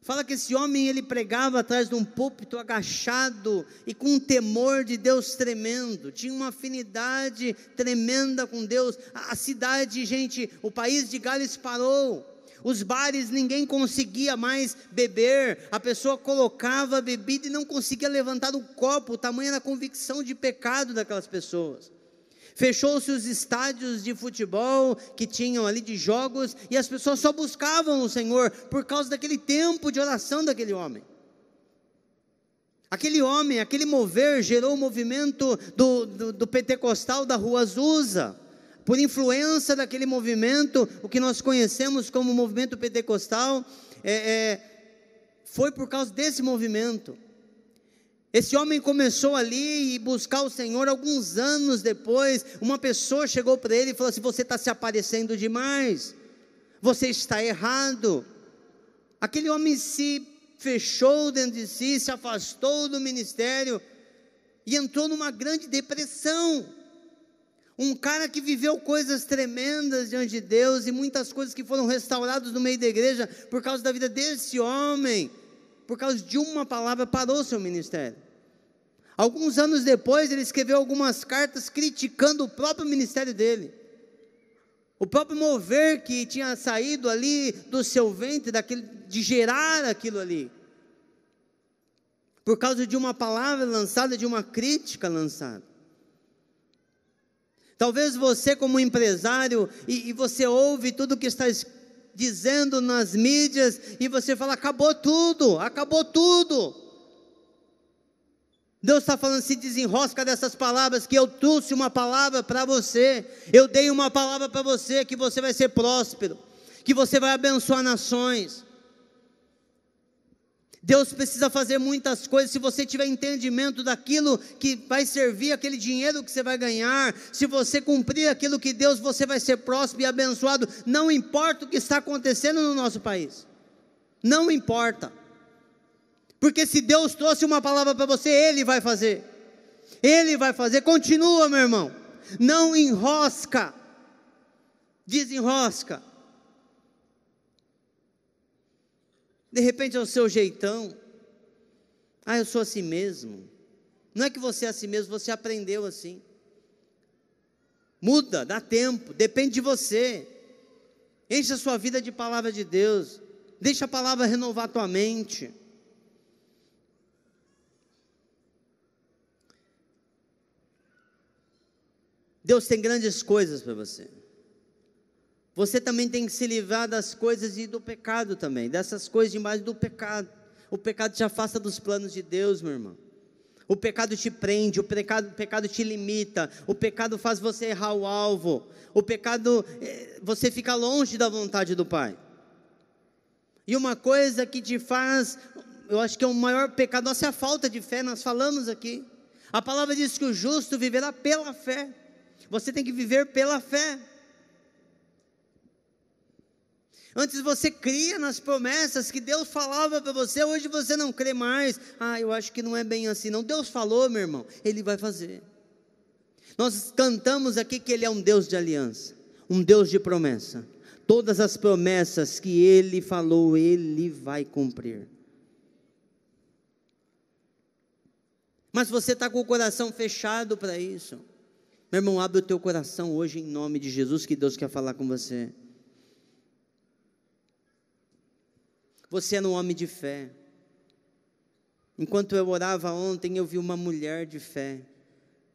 Fala que esse homem, ele pregava atrás de um púlpito agachado e com um temor de Deus tremendo, tinha uma afinidade tremenda com Deus. A cidade, gente, o país de Gales parou, os bares ninguém conseguia mais beber, a pessoa colocava a bebida e não conseguia levantar o copo, o tamanho da convicção de pecado daquelas pessoas. Fechou-se os estádios de futebol que tinham ali de jogos, e as pessoas só buscavam o Senhor por causa daquele tempo de oração daquele homem. Aquele homem, aquele mover gerou o movimento do pentecostal da Rua Azusa. Por influência daquele movimento, o que nós conhecemos como movimento pentecostal, foi por causa desse movimento. Esse homem começou ali e buscar o Senhor. Alguns anos depois, uma pessoa chegou para ele e falou assim: você está se aparecendo demais, você está errado. Aquele homem se fechou dentro de si, se afastou do ministério e entrou numa grande depressão. Um cara que viveu coisas tremendas diante de Deus, e muitas coisas que foram restauradas no meio da igreja por causa da vida desse homem, por causa de uma palavra, parou seu ministério. Alguns anos depois, ele escreveu algumas cartas criticando o próprio ministério dele, o próprio mover que tinha saído ali do seu ventre, de gerar aquilo ali, por causa de uma palavra lançada, de uma crítica lançada. Talvez você, como empresário, e você ouve tudo que está dizendo nas mídias, e você fala: acabou tudo, acabou tudo. Deus está falando: se desenrosca dessas palavras, que eu trouxe uma palavra para você, eu dei uma palavra para você, que você vai ser próspero, que você vai abençoar nações. Deus precisa fazer muitas coisas. Se você tiver entendimento daquilo que vai servir, aquele dinheiro que você vai ganhar, se você cumprir aquilo que Deus, você vai ser próspero e abençoado. Não importa o que está acontecendo no nosso país, não importa, porque se Deus trouxe uma palavra para você, Ele vai fazer, Ele vai fazer. Continua, meu irmão, não enrosca, desenrosca. De repente é o seu jeitão: eu sou assim mesmo. Não é que você é assim mesmo, você aprendeu assim. Muda, dá tempo, depende de você. Enche a sua vida de palavra de Deus, deixa a palavra renovar a tua mente. Deus tem grandes coisas para você. Você também tem que se livrar das coisas e do pecado também, dessas coisas demais do pecado. O pecado te afasta dos planos de Deus, meu irmão. O pecado te prende, o pecado te limita, o pecado faz você errar o alvo, o pecado, você fica longe da vontade do Pai. E uma coisa que te faz, eu acho que é o maior pecado nosso, é a falta de fé. Nós falamos aqui, a palavra diz que o justo viverá pela fé. Você tem que viver pela fé. Antes você cria nas promessas que Deus falava para você, hoje você não crê mais. Eu acho que não é bem assim não. Deus falou, meu irmão, Ele vai fazer. Nós cantamos aqui que Ele é um Deus de aliança, um Deus de promessa. Todas as promessas que Ele falou, Ele vai cumprir. Mas você está com o coração fechado para isso. Meu irmão, abre o teu coração hoje em nome de Jesus, que Deus quer falar com você. Você é um homem de fé. Enquanto eu orava ontem, eu vi uma mulher de fé,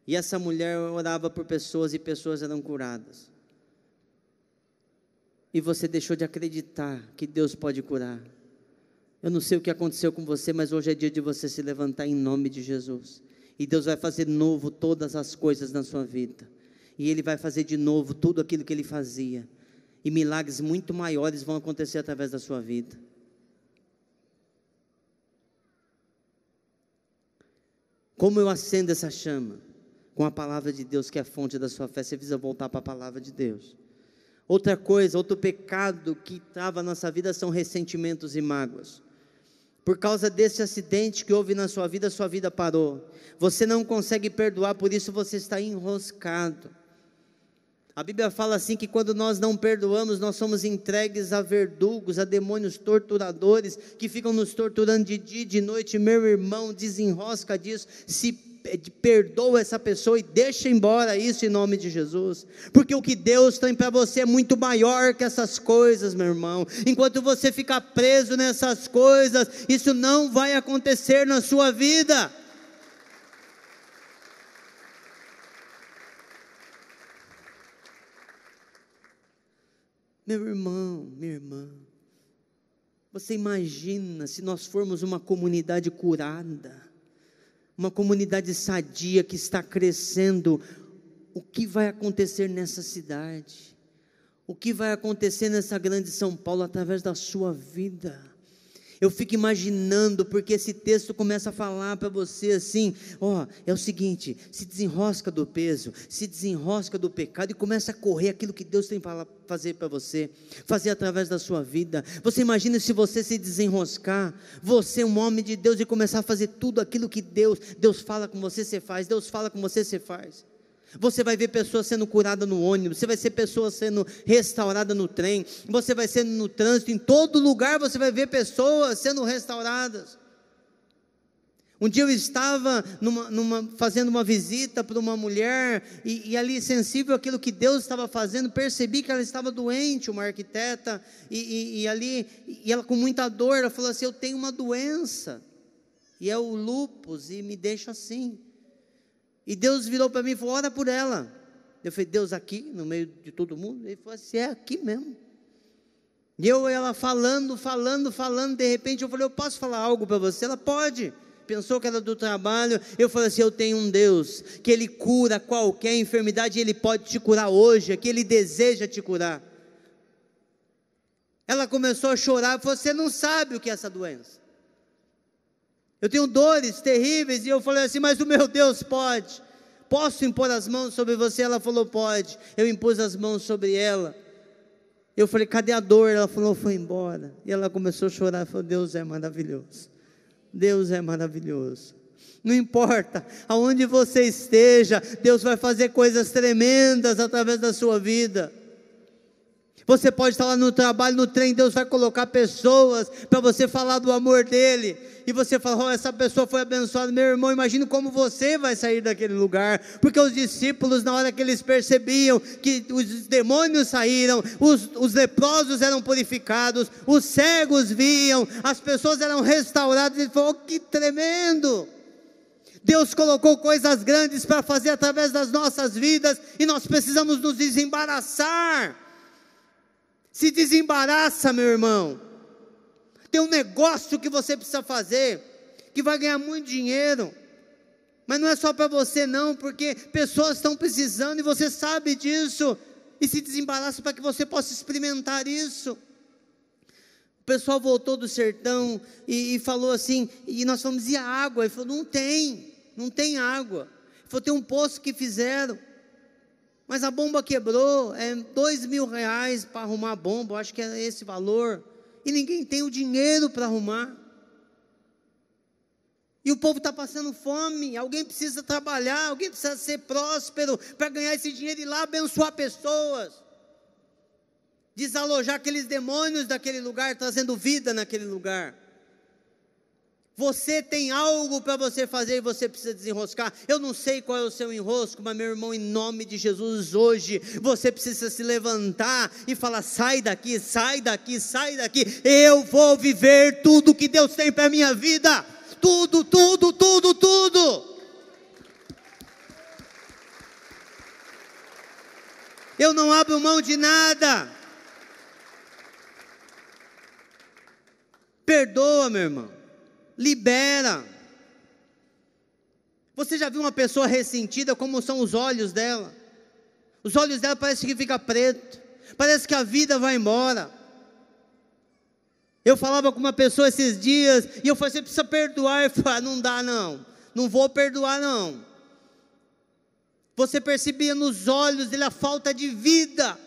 e essa mulher orava por pessoas, e pessoas eram curadas. E você deixou de acreditar que Deus pode curar. Eu não sei o que aconteceu com você, mas hoje é dia de você se levantar em nome de Jesus, e Deus vai fazer novo todas as coisas na sua vida, e Ele vai fazer de novo tudo aquilo que Ele fazia, e milagres muito maiores vão acontecer através da sua vida. Como eu acendo essa chama? Com a palavra de Deus, que é a fonte da sua fé. Você precisa voltar para a palavra de Deus. Outra coisa, outro pecado que trava a nossa vida são ressentimentos e mágoas. Por causa desse acidente que houve na sua vida parou. Você não consegue perdoar, por isso você está enroscado. A Bíblia fala assim, que quando nós não perdoamos, nós somos entregues a verdugos, a demônios torturadores, que ficam nos torturando de dia e de noite. Meu irmão, desenrosca disso, perdoa essa pessoa e deixa embora isso em nome de Jesus, porque o que Deus tem para você é muito maior que essas coisas, meu irmão. Enquanto você ficar preso nessas coisas, isso não vai acontecer na sua vida. Meu irmão, minha irmã, você imagina se nós formos uma comunidade curada, uma comunidade sadia que está crescendo, o que vai acontecer nessa cidade? O que vai acontecer nessa grande São Paulo através da sua vida? Eu fico imaginando, porque esse texto começa a falar para você assim, é o seguinte, se desenrosca do peso, se desenrosca do pecado e começa a correr aquilo que Deus tem para fazer para você, fazer através da sua vida. Você imagina se você se desenroscar, você um homem de Deus e começar a fazer tudo aquilo que Deus fala com você, você faz, Deus fala com você, você faz. Você vai ver pessoas sendo curadas no ônibus, você vai ver pessoas sendo restauradas no trem, você vai ser no trânsito, em todo lugar você vai ver pessoas sendo restauradas. Um dia eu estava fazendo uma visita para uma mulher, e ali sensível àquilo que Deus estava fazendo, percebi que ela estava doente, uma arquiteta, e ela com muita dor, ela falou assim, eu tenho uma doença, e é o lúpus, e me deixa assim. E Deus virou para mim e falou, ora por ela. Eu falei, Deus aqui, no meio de todo mundo? Ele falou assim, é aqui mesmo. E ela falando, de repente eu falei, eu posso falar algo para você? Ela pode. Pensou que era do trabalho. Eu falei assim, eu tenho um Deus, que Ele cura qualquer enfermidade, e Ele pode te curar hoje, que Ele deseja te curar. Ela começou a chorar, você não sabe o que é essa doença. Eu tenho dores terríveis, e eu falei assim, mas o meu Deus pode, posso impor as mãos sobre você? Ela falou, pode. Eu impus as mãos sobre ela, eu falei, cadê a dor? Ela falou, foi embora. E ela começou a chorar, falou, Deus é maravilhoso, Deus é maravilhoso. Não importa aonde você esteja, Deus vai fazer coisas tremendas através da sua vida. Você pode estar lá no trabalho, no trem, Deus vai colocar pessoas para você falar do amor dEle, e você fala, essa pessoa foi abençoada. Meu irmão, imagine como você vai sair daquele lugar, porque os discípulos, na hora que eles percebiam que os demônios saíram, os leprosos eram purificados, os cegos viam, as pessoas eram restauradas, ele falou, que tremendo! Deus colocou coisas grandes para fazer através das nossas vidas, e nós precisamos nos desembaraçar. Se desembaraça, meu irmão. Tem um negócio que você precisa fazer, que vai ganhar muito dinheiro, mas não é só para você não, porque pessoas estão precisando, e você sabe disso, e se desembaraça para que você possa experimentar isso. O pessoal voltou do sertão, e falou assim, e nós falamos, e a água? Ele falou, não tem água. Ele falou, tem um poço que fizeram, mas a bomba quebrou, é R$2.000 para arrumar a bomba, eu acho que é esse valor, e ninguém tem o dinheiro para arrumar, e o povo está passando fome, alguém precisa trabalhar, alguém precisa ser próspero, para ganhar esse dinheiro e ir lá abençoar pessoas, desalojar aqueles demônios daquele lugar, trazendo vida naquele lugar. Você tem algo para você fazer, e você precisa desenroscar. Eu não sei qual é o seu enrosco, mas meu irmão, em nome de Jesus, hoje, você precisa se levantar e falar, sai daqui, sai daqui, sai daqui, eu vou viver tudo que Deus tem para a minha vida, tudo, tudo, tudo, tudo. Eu não abro mão de nada. Perdoa, meu irmão. Libera. Você já viu uma pessoa ressentida, como são os olhos dela? Os olhos dela parece que fica preto, parece que a vida vai embora. Eu falava com uma pessoa esses dias, e eu falei, você precisa perdoar. Eu falei, não dá não vou perdoar não. Você percebia nos olhos dele a falta de vida.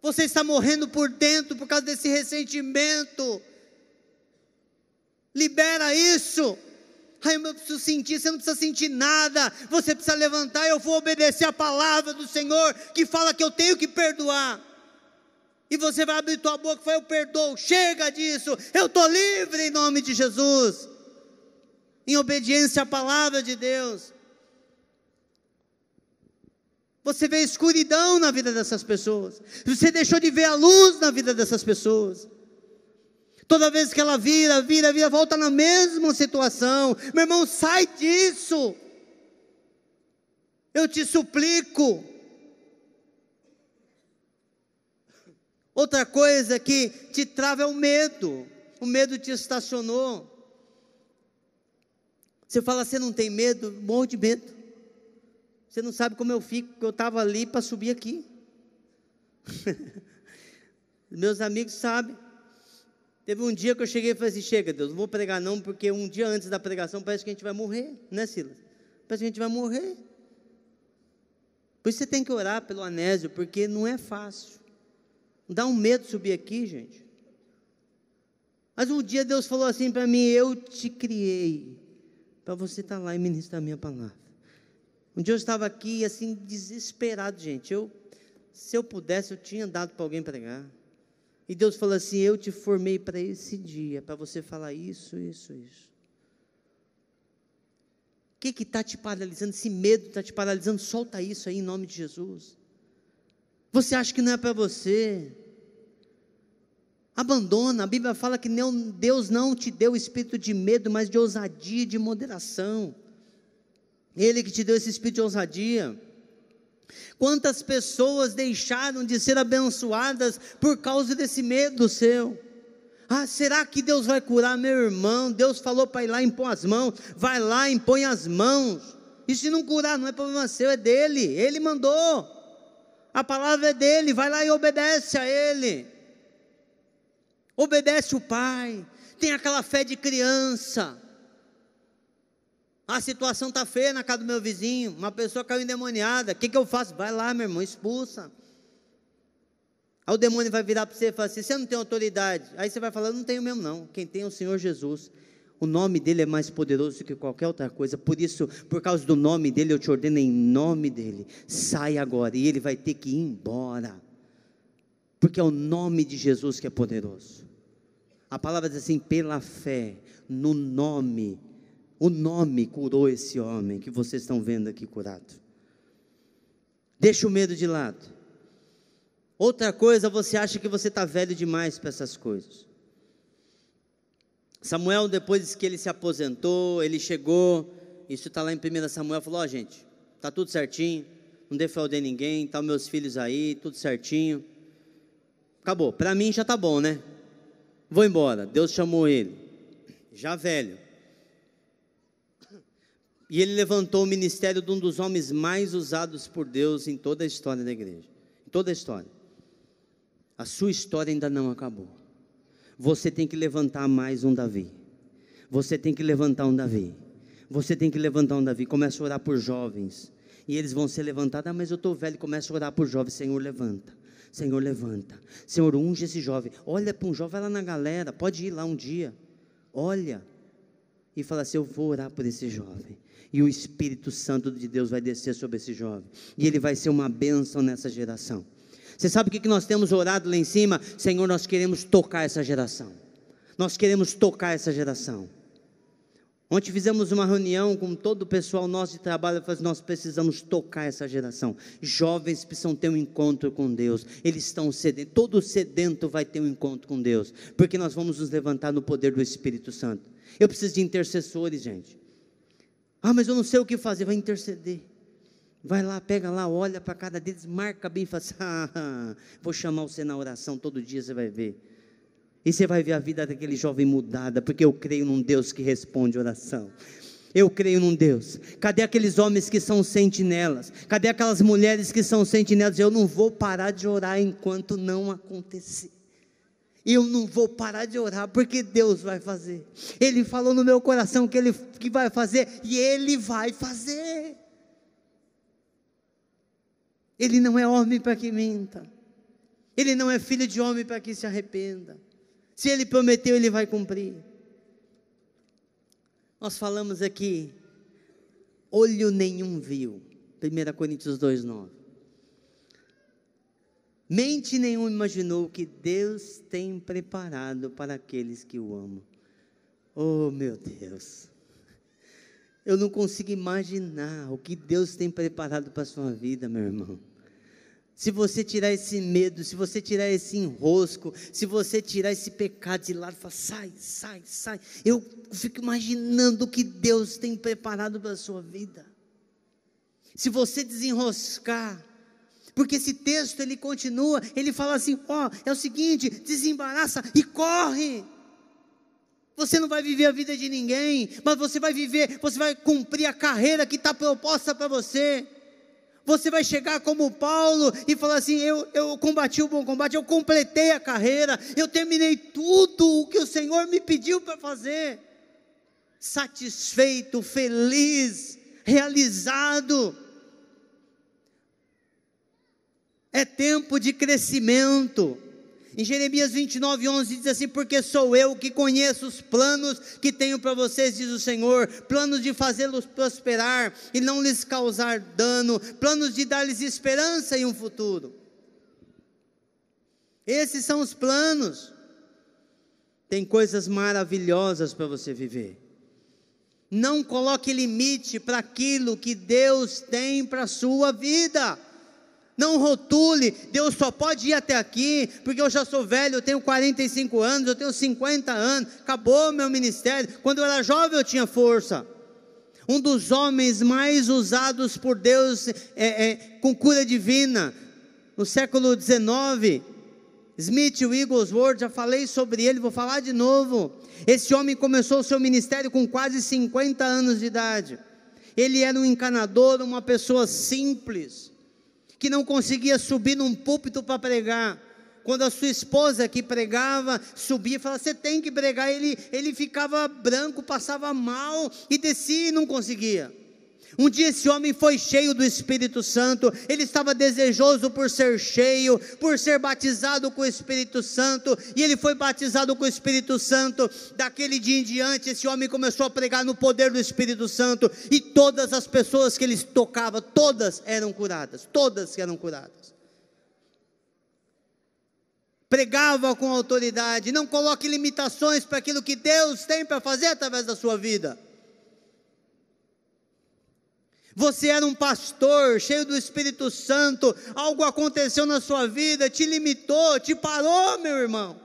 Você está morrendo por dentro, por causa desse ressentimento. Libera isso. Ai, eu preciso sentir. Você não precisa sentir nada, você precisa levantar. Eu vou obedecer a palavra do Senhor, que fala que eu tenho que perdoar, e você vai abrir tua boca e falar, eu perdoo, chega disso, eu estou livre em nome de Jesus, em obediência à palavra de Deus. Você vê escuridão na vida dessas pessoas, você deixou de ver a luz na vida dessas pessoas. Toda vez que ela vira, volta na mesma situação. Meu irmão, sai disso. Eu te suplico. Outra coisa que te trava é o medo. O medo te estacionou. Você fala, você não tem medo? Morro de medo. Você não sabe como eu fico, porque eu estava ali para subir aqui. Meus amigos sabem. Teve um dia que eu cheguei e falei assim, chega Deus, não vou pregar não, porque um dia antes da pregação parece que a gente vai morrer, né Silas? Parece que a gente vai morrer. Por isso você tem que orar pelo Anésio, porque não é fácil. Dá um medo subir aqui, gente. Mas um dia Deus falou assim para mim, eu te criei para você estar lá e ministrar a minha palavra. Um dia eu estava aqui assim, desesperado, gente. Se eu pudesse, eu tinha dado para alguém pregar. E Deus falou assim, eu te formei para esse dia, para você falar isso, isso, isso. O que está te paralisando? Esse medo está te paralisando? Solta isso aí em nome de Jesus. Você acha que não é para você? Abandona. A Bíblia fala que Deus não te deu espírito de medo, mas de ousadia e de moderação. Ele que te deu esse espírito de ousadia. Quantas pessoas deixaram de ser abençoadas por causa desse medo seu? Ah, será que Deus vai curar meu irmão? Deus falou para ir lá e impor as mãos. Vai lá, impõe as mãos. E se não curar, não é problema seu, é dele. Ele mandou. A palavra é dele. Vai lá e obedece a ele. Obedece o pai. Tem aquela fé de criança. A situação está feia na casa do meu vizinho, uma pessoa caiu endemoniada, o que eu faço? Vai lá, meu irmão, expulsa. Aí o demônio vai virar para você e falar assim, você não tem autoridade. Aí você vai falar, não tenho mesmo não, quem tem é o Senhor Jesus. O nome dele é mais poderoso do que qualquer outra coisa, por isso, por causa do nome dele, eu te ordeno em nome dele, sai agora, e ele vai ter que ir embora, porque é o nome de Jesus que é poderoso. A palavra diz assim, pela fé, no nome, o nome curou esse homem que vocês estão vendo aqui curado. Deixa o medo de lado. Outra coisa, você acha que você está velho demais para essas coisas. Samuel, depois que ele se aposentou, ele chegou, isso está lá em 1 Samuel, falou, gente, está tudo certinho, não defraudei ninguém, estão meus filhos aí, tudo certinho. Acabou, para mim já está bom, né? Vou embora. Deus chamou ele, já velho. E ele levantou o ministério de um dos homens mais usados por Deus em toda a história da igreja. Em toda a história. A sua história ainda não acabou. Você tem que levantar mais um Davi. Você tem que levantar um Davi. Você tem que levantar um Davi. Começa a orar por jovens. E eles vão ser levantados. Ah, mas eu estou velho. Começa a orar por jovens. Senhor, levanta. Senhor, levanta. Senhor, unge esse jovem. Olha para um jovem, vai lá na galera. Pode ir lá um dia. Olha. E fala assim, eu vou orar por esse jovem. E o Espírito Santo de Deus vai descer sobre esse jovem. E ele vai ser uma bênção nessa geração. Você sabe o que nós temos orado lá em cima? Senhor, nós queremos tocar essa geração. Nós queremos tocar essa geração. Ontem fizemos uma reunião com todo o pessoal nosso de trabalho. Nós precisamos tocar essa geração. Jovens precisam ter um encontro com Deus. Eles estão sedentos. Todo sedento vai ter um encontro com Deus. Porque nós vamos nos levantar no poder do Espírito Santo. Eu preciso de intercessores, gente. Ah, mas eu não sei o que fazer. Vai interceder. Vai lá, pega lá, olha para cada deles, marca bem e fala assim, vou chamar você na oração, todo dia você vai ver. E você vai ver a vida daquele jovem mudada, porque eu creio num Deus que responde oração. Eu creio num Deus. Cadê aqueles homens que são sentinelas? Cadê aquelas mulheres que são sentinelas? Eu não vou parar de orar enquanto não acontecer. Eu não vou parar de orar, porque Deus vai fazer. Ele falou no meu coração que vai fazer, e Ele vai fazer. Ele não é homem para que minta. Ele não é filho de homem para que se arrependa. Se Ele prometeu, Ele vai cumprir. Nós falamos aqui, olho nenhum viu, 1 Coríntios 2,9. Mente nenhum imaginou que Deus tem preparado para aqueles que o amam. Oh meu Deus, eu não consigo imaginar o que Deus tem preparado para a sua vida, meu irmão. Se você tirar esse medo, se você tirar esse enrosco, se você tirar esse pecado de lado, fala, sai. Eu fico imaginando o que Deus tem preparado para a sua vida. Se você desenroscar, Porque esse texto ele continua, ele fala assim: ó, é o seguinte, desembaraça e corre. Você não vai viver a vida de ninguém, mas você vai cumprir a carreira que está proposta para você. Você vai chegar como Paulo e falar assim: eu combati o bom combate, eu completei a carreira, eu terminei tudo o que o Senhor me pediu para fazer. Satisfeito, feliz, realizado. É tempo de crescimento. Em Jeremias 29:11 diz assim: porque sou eu que conheço os planos que tenho para vocês, diz o Senhor, planos de fazê-los prosperar e não lhes causar dano, planos de dar-lhes esperança e um futuro. Esses são os planos. Tem coisas maravilhosas para você viver. Não coloque limite para aquilo que Deus tem para a sua vida. Não rotule, Deus só pode ir até aqui, porque eu já sou velho, eu tenho 45 anos, eu tenho 50 anos, acabou meu ministério. Quando eu era jovem eu tinha força. Um dos homens mais usados por Deus com cura divina, no século XIX, Smith Wigglesworth, já falei sobre ele, vou falar de novo. Esse homem começou o seu ministério com quase 50 anos de idade. Ele era um encanador, uma pessoa simples, que não conseguia subir num púlpito para pregar. Quando a sua esposa que pregava, subia e falava: você tem que pregar, ele ficava branco, passava mal, e descia e não conseguia. Um dia esse homem foi cheio do Espírito Santo, ele estava desejoso por ser cheio, por ser batizado com o Espírito Santo, e ele foi batizado com o Espírito Santo. Daquele dia em diante, esse homem começou a pregar no poder do Espírito Santo, e todas as pessoas que ele tocava, todas eram curadas, Pregava com autoridade. Não coloque limitações para aquilo que Deus tem para fazer através da sua vida. Você era um pastor, cheio do Espírito Santo, algo aconteceu na sua vida, te limitou, te parou, meu irmão,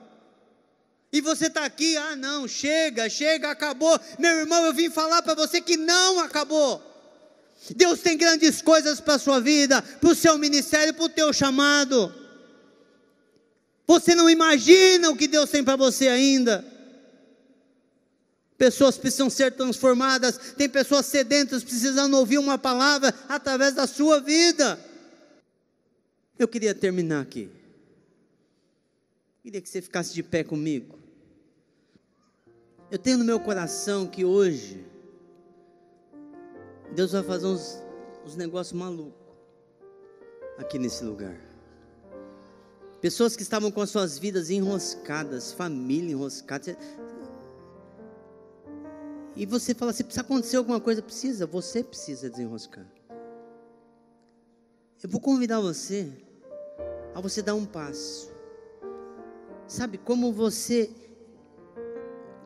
e você está aqui: ah não, chega, acabou. Meu irmão, eu vim falar para você que não acabou. Deus tem grandes coisas para a sua vida, para o seu ministério, para o teu chamado. Você não imagina o que Deus tem para você ainda. Pessoas precisam ser transformadas, tem pessoas sedentas precisando ouvir uma palavra através da sua vida. Eu queria terminar aqui. Queria que você ficasse de pé comigo. Eu tenho no meu coração que hoje Deus vai fazer uns negócios malucos aqui nesse lugar. Pessoas que estavam com as suas vidas enroscadas, família enroscada. E você fala assim: precisa acontecer alguma coisa? Precisa, você precisa desenroscar. Eu vou convidar você a você dar um passo. Sabe, como você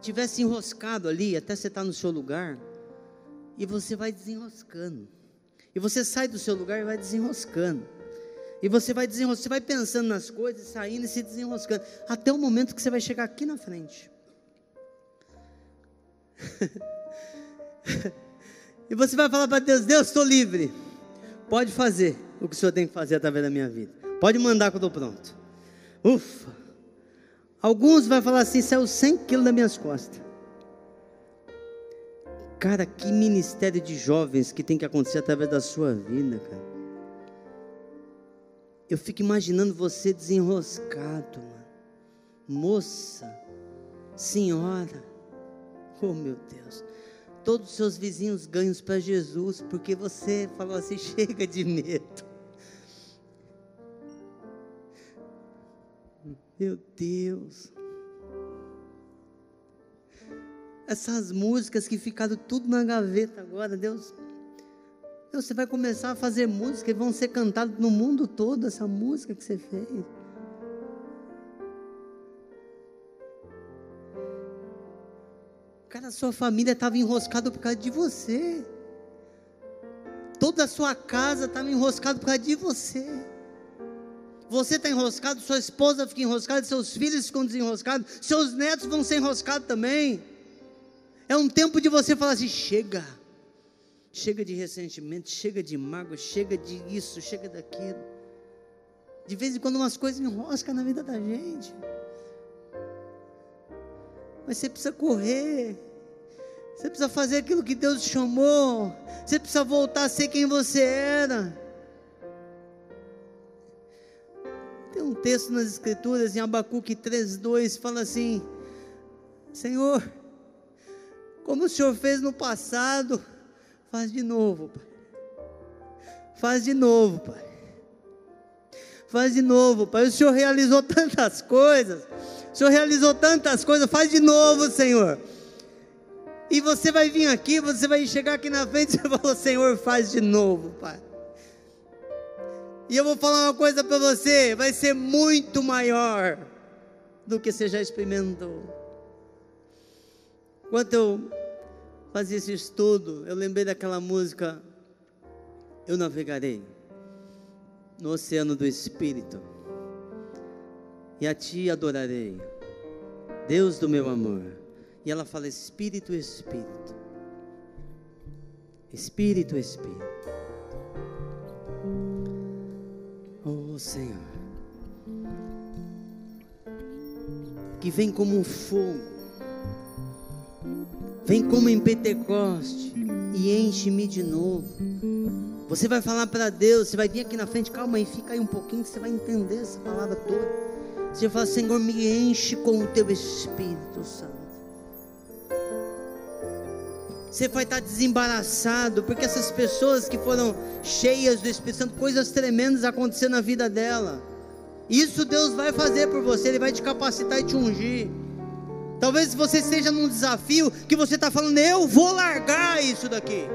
tivesse enroscado ali, até você estar no seu lugar, e você vai desenroscando. E você sai do seu lugar e vai desenroscando. E você vai desenroscando, você vai pensando nas coisas, saindo e se desenroscando, até o momento que você vai chegar aqui na frente. E você vai falar para Deus: Deus, estou livre, pode fazer o que o Senhor tem que fazer através da minha vida, pode mandar que eu estou pronto. Ufa. Alguns vão falar assim: saiu 100 quilos das minhas costas. Cara, que ministério de jovens que tem que acontecer através da sua vida, cara. Eu fico imaginando você desenroscado, mano. Moça, senhora, oh meu Deus, todos os seus vizinhos ganhos para Jesus, porque você falou assim: chega de medo. Meu Deus, essas músicas que ficaram tudo na gaveta agora, Deus, você vai começar a fazer música e vão ser cantadas no mundo todo, essa música que você fez. Cara, a sua família estava enroscada por causa de você. Toda a sua casa estava enroscada por causa de você. Você está enroscado, sua esposa fica enroscada, seus filhos ficam desenroscados, seus netos vão ser enroscados também. É um tempo de você falar assim: chega de ressentimento, chega de mágoa, chega de isso, chega daquilo. De vez em quando umas coisas enroscam na vida da gente. Mas você precisa correr. Você precisa fazer aquilo que Deus te chamou. Você precisa voltar a ser quem você era. Tem um texto nas Escrituras, em Abacuque 3:2, fala assim: Senhor, como o Senhor fez no passado, faz de novo, Pai. Faz de novo, Pai. Faz de novo, Pai. O Senhor realizou tantas coisas. O Senhor realizou tantas coisas. Faz de novo, Senhor. E você vai vir aqui, você vai chegar aqui na frente e você fala: Senhor, faz de novo, Pai. E eu vou falar uma coisa para você: vai ser muito maior do que você já experimentou. Enquanto eu fazia esse estudo, eu lembrei daquela música: eu navegarei no oceano do Espírito, e a Ti adorarei, Deus do meu amor. E ela fala: Espírito, Espírito, Espírito, Espírito. Oh Senhor, que vem como um fogo, vem como em Pentecoste e enche-me de novo. Você vai falar para Deus, você vai vir aqui na frente, calma aí, fica aí um pouquinho, você vai entender essa palavra toda. Você vai falar: Senhor, me enche com o Teu Espírito Santo. Você vai estar desembaraçado, porque essas pessoas que foram cheias do Espírito Santo, coisas tremendas aconteceram na vida dela. Isso Deus vai fazer por você, Ele vai te capacitar e te ungir. Talvez você esteja num desafio que você está falando: eu vou largar isso daqui.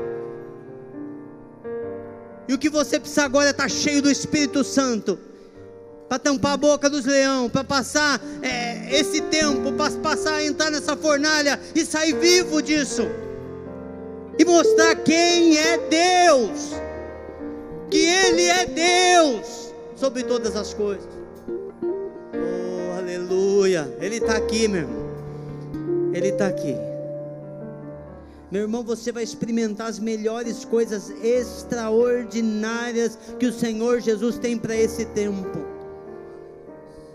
E o que você precisa agora é estar cheio do Espírito Santo, para tampar a boca dos leões, para passar esse tempo, para passar a entrar nessa fornalha e sair vivo disso. E mostrar quem é Deus, que Ele é Deus sobre todas as coisas. Oh, aleluia, Ele está aqui, meu irmão, Ele está aqui. Meu irmão, você vai experimentar as melhores coisas extraordinárias que o Senhor Jesus tem para esse tempo.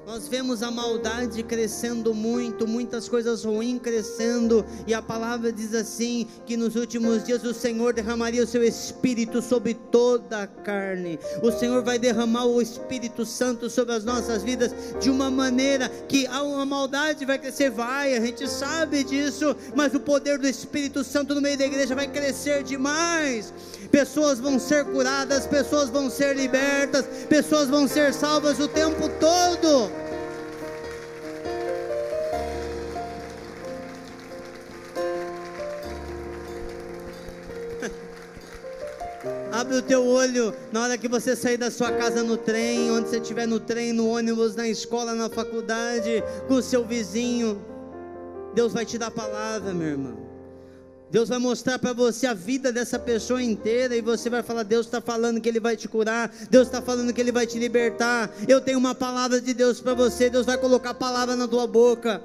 Nós vemos a maldade crescendo muito, muitas coisas ruins crescendo, e a palavra diz assim, que nos últimos dias o Senhor derramaria o seu Espírito sobre toda a carne. O Senhor vai derramar o Espírito Santo sobre as nossas vidas, de uma maneira que a maldade vai crescer, a gente sabe disso, mas o poder do Espírito Santo no meio da igreja vai crescer demais. Pessoas vão ser curadas, pessoas vão ser libertas, pessoas vão ser salvas o tempo todo. Abre o teu olho na hora que você sair da sua casa no trem, onde você estiver, no trem, no ônibus, na escola, na faculdade, com o seu vizinho. Deus vai te dar palavra, meu irmão. Deus vai mostrar para você a vida dessa pessoa inteira, e você vai falar: Deus está falando que Ele vai te curar, Deus está falando que Ele vai te libertar. Eu tenho uma palavra de Deus para você. Deus vai colocar a palavra na tua boca.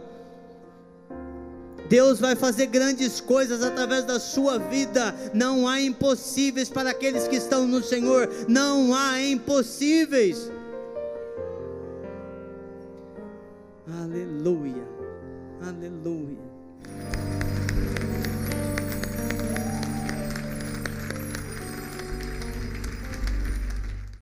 Deus vai fazer grandes coisas através da sua vida. Não há impossíveis para aqueles que estão no Senhor. Não há impossíveis. Aleluia, aleluia.